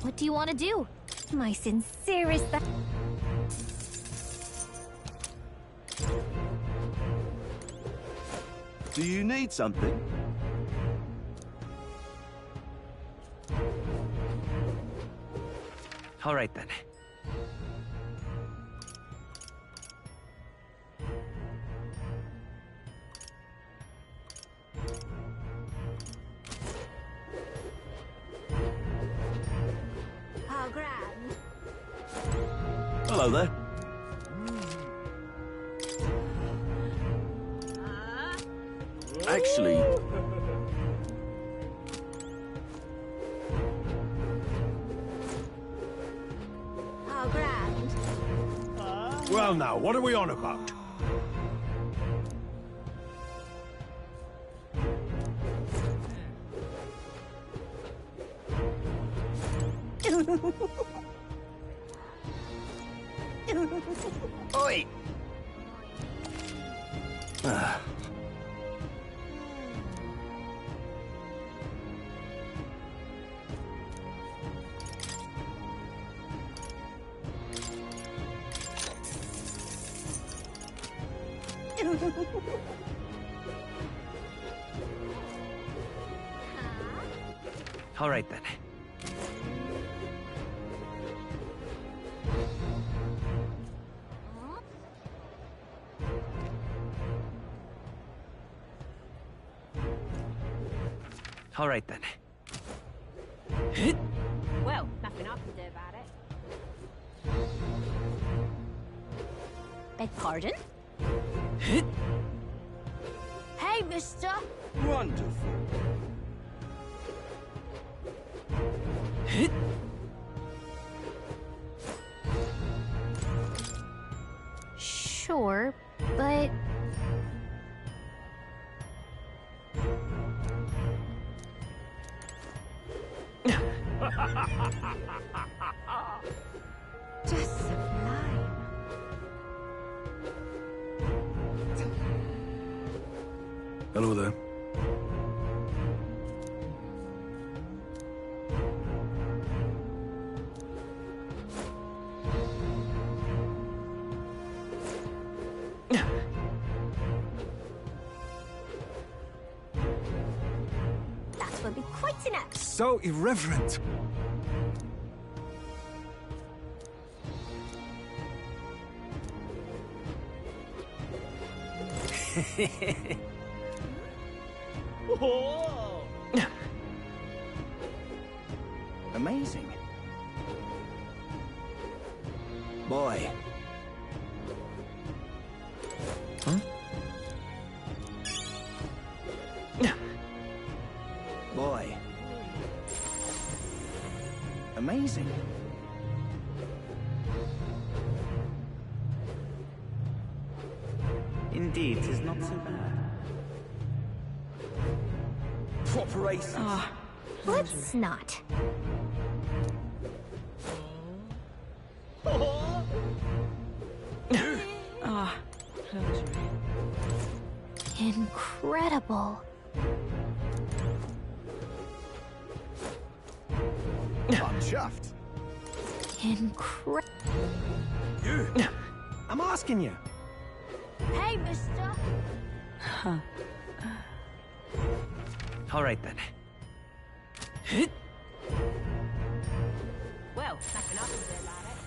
Speaker 9: What do you want to do?
Speaker 6: My sincerest thanks.
Speaker 16: Do you need something?
Speaker 12: All right then.
Speaker 6: How grand.
Speaker 16: Hello there. Actually...
Speaker 6: How grand.
Speaker 16: Well now, what are we on about?
Speaker 12: Oi! All right then. All right then.
Speaker 6: Well, nothing I can do about it.
Speaker 9: Beg pardon?
Speaker 6: Hey, mister!
Speaker 16: Wonderful.
Speaker 9: Sure, but...
Speaker 6: Just sublime.
Speaker 5: Hello there.
Speaker 6: That would be quite an act.
Speaker 5: So irreverent.
Speaker 16: Oh, Amazing. Boy.
Speaker 12: Huh?
Speaker 16: Boy. Amazing.
Speaker 21: Indeed, 'tis not so bad.
Speaker 16: Proper aces.
Speaker 1: Let's not. Incredible.
Speaker 16: I'm chuffed.
Speaker 1: Incredible.
Speaker 21: I'm asking you.
Speaker 1: Hey, mister.
Speaker 21: All right then.
Speaker 9: Well, second up a bit about it.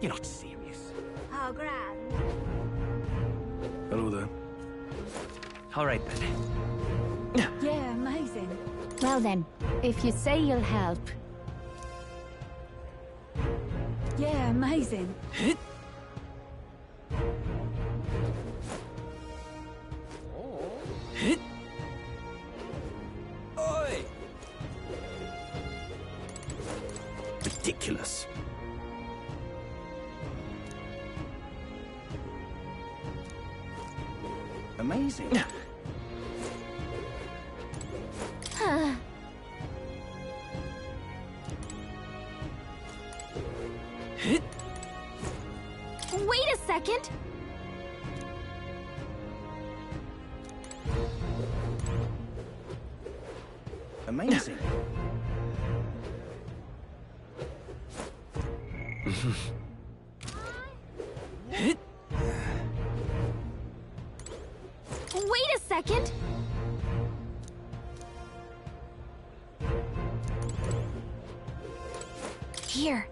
Speaker 21: You're not serious.
Speaker 1: How grand.
Speaker 5: Hello there.
Speaker 21: All right then.
Speaker 13: Yeah, amazing.
Speaker 9: Well then, if you say you'll help.
Speaker 13: Yeah, amazing.
Speaker 16: Oi!
Speaker 21: Ridiculous.
Speaker 16: Amazing.
Speaker 1: Wait a second.
Speaker 16: Amazing.
Speaker 1: Wait a second. Here.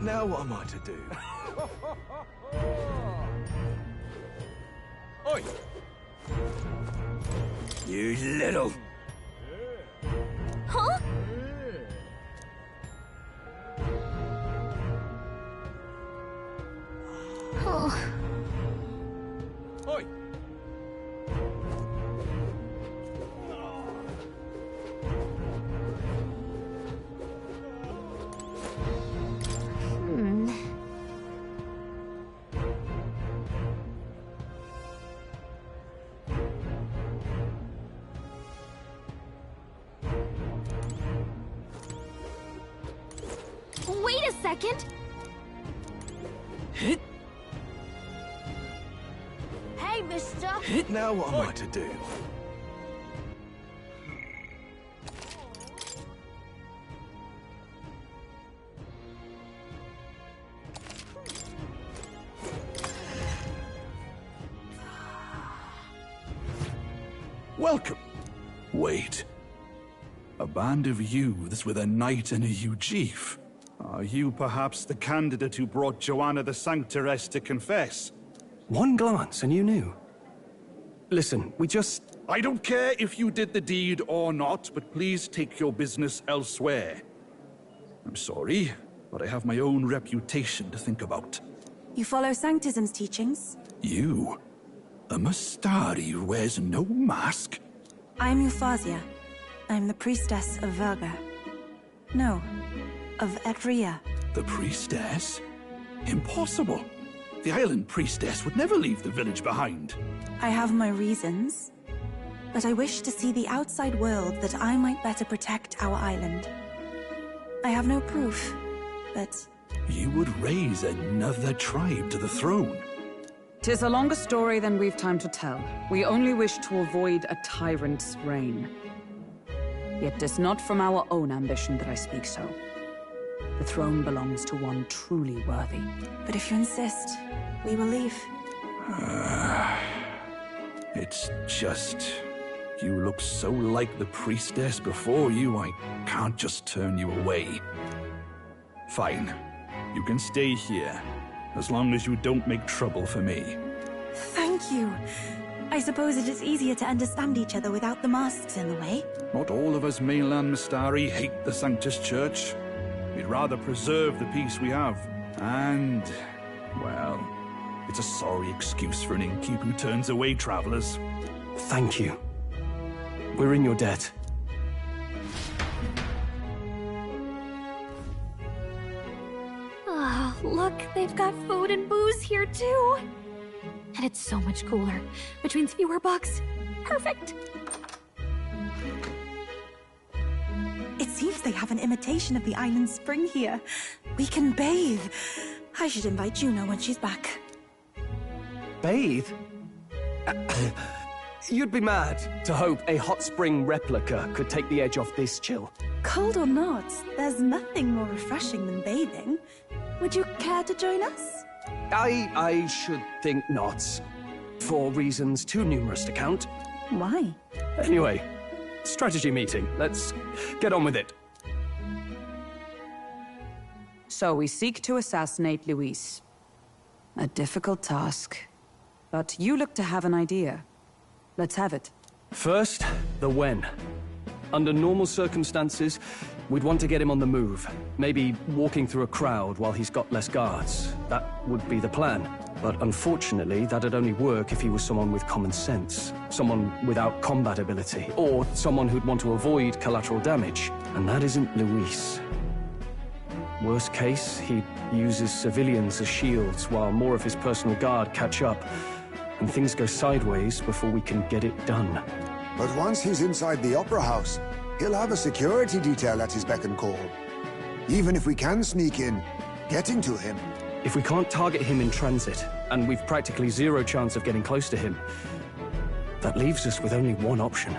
Speaker 5: Now what am I to do?
Speaker 16: Oi! You little...
Speaker 1: Huh? Oh.
Speaker 16: Oi!
Speaker 1: Wait a second. Hey, mister.
Speaker 5: Now what am I to do? Welcome. Wait. A band of youths with a knight and a chief. Are you perhaps the candidate who brought Joanna the Sanctoress to confess?
Speaker 15: One glance and you knew. Listen, we just...
Speaker 5: I don't care if you did the deed or not, but please take your business elsewhere. I'm sorry, but I have my own reputation to think about.
Speaker 18: You follow Sanctism's teachings?
Speaker 5: You? A Mustari who wears no mask?
Speaker 18: I'm Euphausia. I'm the priestess of Verga. No, of Etria.
Speaker 5: The priestess? Impossible. The island priestess would never leave the village behind.
Speaker 18: I have my reasons, but I wish to see the outside world that I might better protect our island. I have no proof, but...
Speaker 5: You would raise another tribe to the throne.
Speaker 4: 'Tis a longer story than we've time to tell. We only wish to avoid a tyrant's reign. Yet 'tis not from our own ambition that I speak so. The throne belongs to one truly worthy.
Speaker 18: But if you insist, we will leave.
Speaker 5: It's just... You look so like the priestess before you, I can't just turn you away. Fine. You can stay here, as long as you don't make trouble for me.
Speaker 18: Thank you. I suppose it is easier to understand each other without the masks in the way.
Speaker 5: Not all of us mainland Mystari hate the Sanctus Church. We'd rather preserve the peace we have. And, well, it's a sorry excuse for an innkeep who turns away travelers.
Speaker 15: Thank you. We're in your debt.
Speaker 9: Ah, look, they've got food and booze here too. And it's so much cooler, which means fewer bugs. Perfect.
Speaker 18: It seems they have an imitation of the island spring here. We can bathe. I should invite Juno when she's back.
Speaker 15: Bathe? You'd be mad to hope a hot spring replica could take the edge off this chill.
Speaker 18: Cold or not, there's nothing more refreshing than bathing. Would you care to join us?
Speaker 15: I should think not. For reasons too numerous to count.
Speaker 18: Why?
Speaker 15: Anyway, strategy meeting. Let's get on with it.
Speaker 17: So we seek to assassinate Luis. A difficult task. But you look to have an idea. Let's have it.
Speaker 15: First, the when. Under normal circumstances, we'd want to get him on the move. Maybe walking through a crowd while he's got less guards. That would be the plan. But unfortunately, that'd only work if he was someone with common sense. Someone without combat ability. Or someone who'd want to avoid collateral damage. And that isn't Luis. Worst case, he uses civilians as shields while more of his personal guard catch up. And things go sideways before we can get it done.
Speaker 11: But once he's inside the Opera House, he'll have a security detail at his beck and call. Even if we can sneak in, getting to him.
Speaker 15: If we can't target him in transit, and we've practically zero chance of getting close to him, that leaves us with only one option.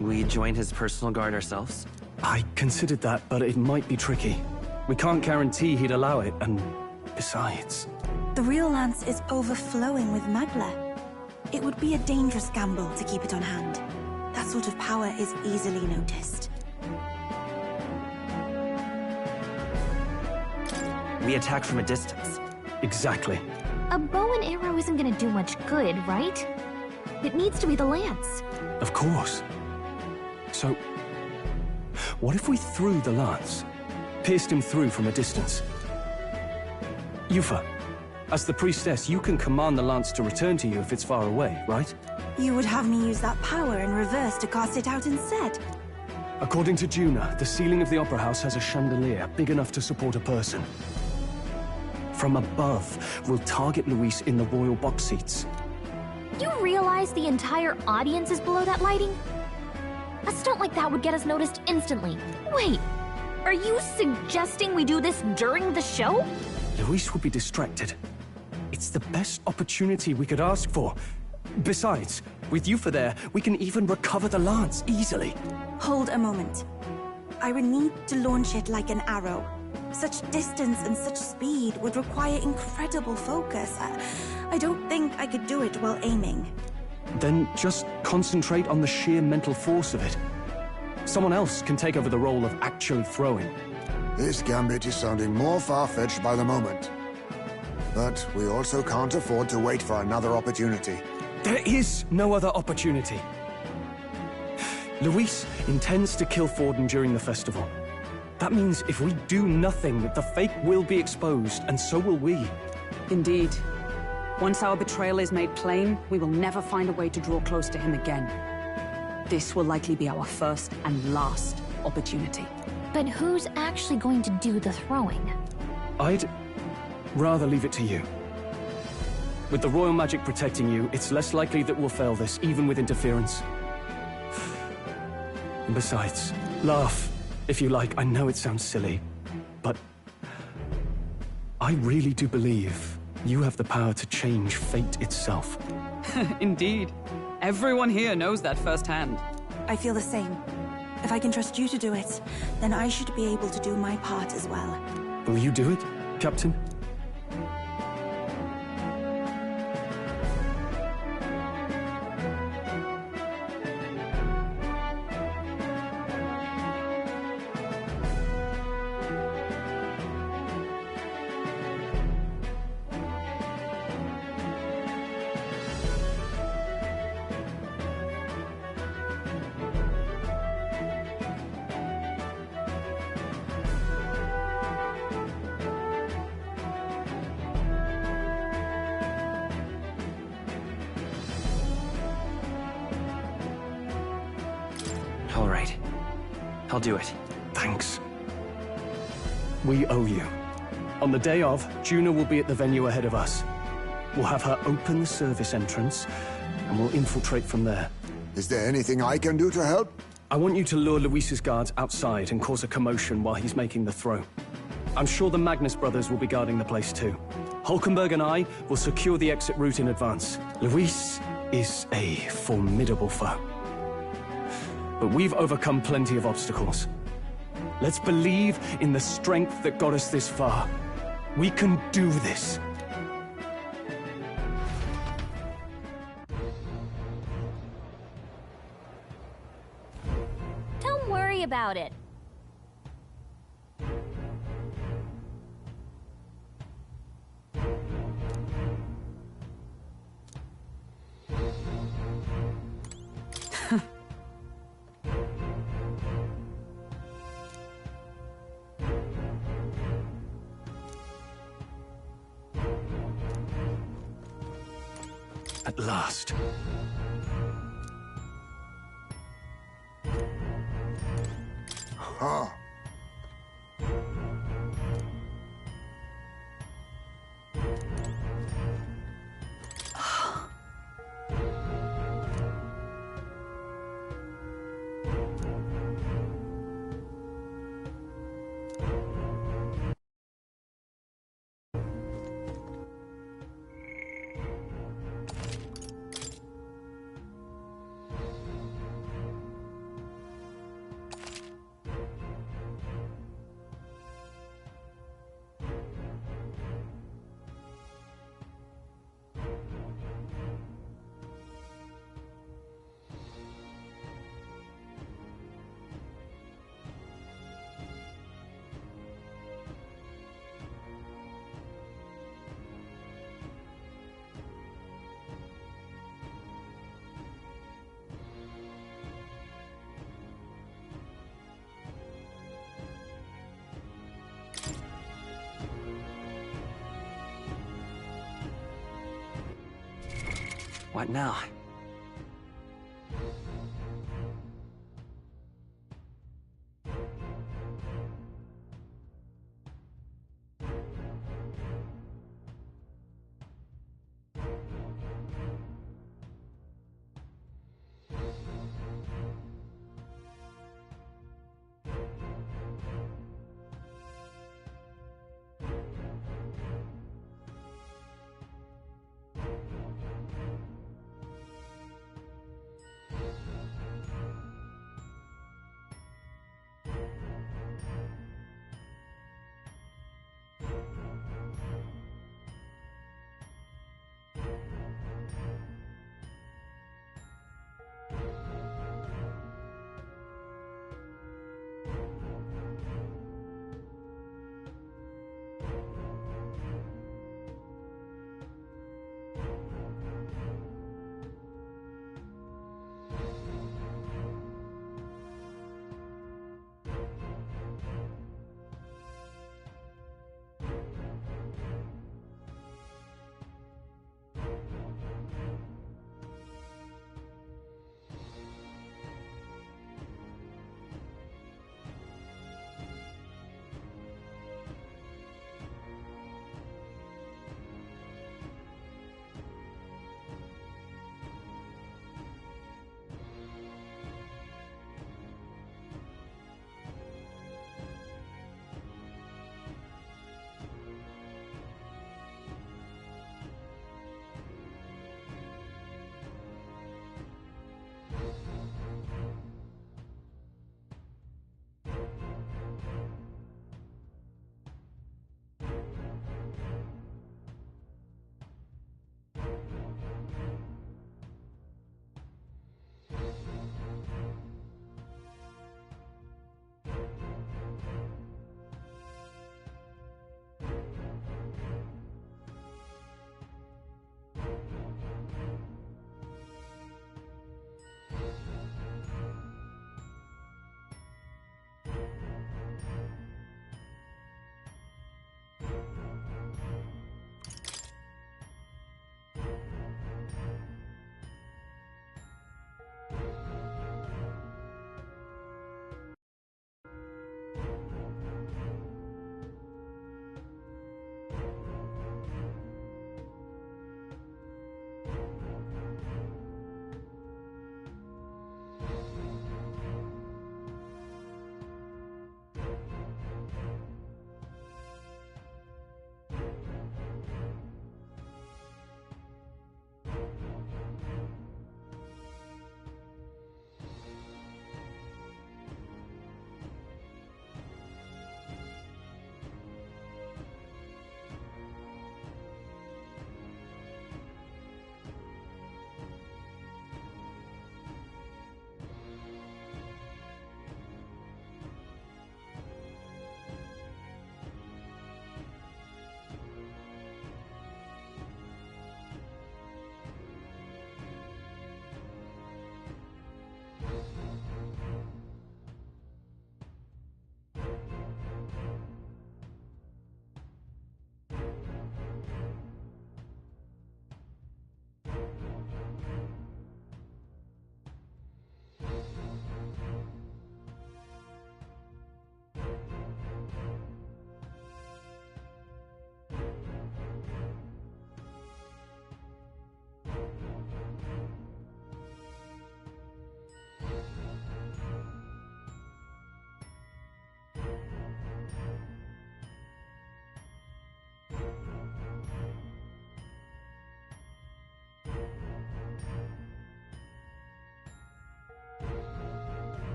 Speaker 7: We join his personal guard ourselves?
Speaker 15: I considered that, but it might be tricky. We can't guarantee he'd allow it, and besides...
Speaker 18: The real lance is overflowing with magla. It would be a dangerous gamble to keep it on hand. That sort of power is easily noticed.
Speaker 7: We attack from a distance.
Speaker 15: Exactly.
Speaker 9: A bow and arrow isn't gonna do much good, right? It needs to be the lance.
Speaker 15: Of course. So, what if we threw the lance? Pierced him through from a distance? Yufa, as the priestess, you can command the lance to return to you if it's far away, right?
Speaker 18: You would have me use that power in reverse to cast it out instead?
Speaker 15: According to Juna, the ceiling of the Opera House has a chandelier big enough to support a person. From above, we'll target Luis in the royal box seats.
Speaker 9: You realize the entire audience is below that lighting? A stunt like that would get us noticed instantly. Wait, are you suggesting we do this during the show?
Speaker 15: Luis would be distracted. It's the best opportunity we could ask for. Besides, with Yufa there, we can even recover the lance easily.
Speaker 18: Hold a moment. I would need to launch it like an arrow. Such distance and such speed would require incredible focus. I don't think I could do it while aiming.
Speaker 15: Then just concentrate on the sheer mental force of it. Someone else can take over the role of actually throwing.
Speaker 11: This gambit is sounding more far-fetched by the moment. But we also can't afford to wait for another opportunity.
Speaker 15: There is no other opportunity. Luis intends to kill Forden during the festival. That means if we do nothing, the fake will be exposed, and so will we.
Speaker 17: Indeed. Once our betrayal is made plain, we will never find a way to draw close to him again. This will likely be our first and last opportunity.
Speaker 9: But who's actually going to do the throwing?
Speaker 15: I'd rather leave it to you. With the royal magic protecting you, it's less likely that we'll fail this, even with interference. And besides, laugh, if you like. I know it sounds silly, but I really do believe you have the power to change fate itself.
Speaker 17: Indeed. Everyone here knows that firsthand.
Speaker 18: I feel the same. If I can trust you to do it, then I should be able to do my part as well.
Speaker 15: Will you do it, Captain?
Speaker 7: All right. I'll do it.
Speaker 15: Thanks. We owe you. On the day of, Juna will be at the venue ahead of us. We'll have her open the service entrance, and we'll infiltrate from there.
Speaker 11: Is there anything I can do to help?
Speaker 15: I want you to lure Luis's guards outside and cause a commotion while he's making the throw. I'm sure the Magnus brothers will be guarding the place too. Hulkenberg and I will secure the exit route in advance. Luis is a formidable foe. But we've overcome plenty of obstacles. Let's believe in the strength that got us this far. We can do this.
Speaker 1: Don't worry about it.
Speaker 15: At last.
Speaker 11: Huh.
Speaker 7: What now?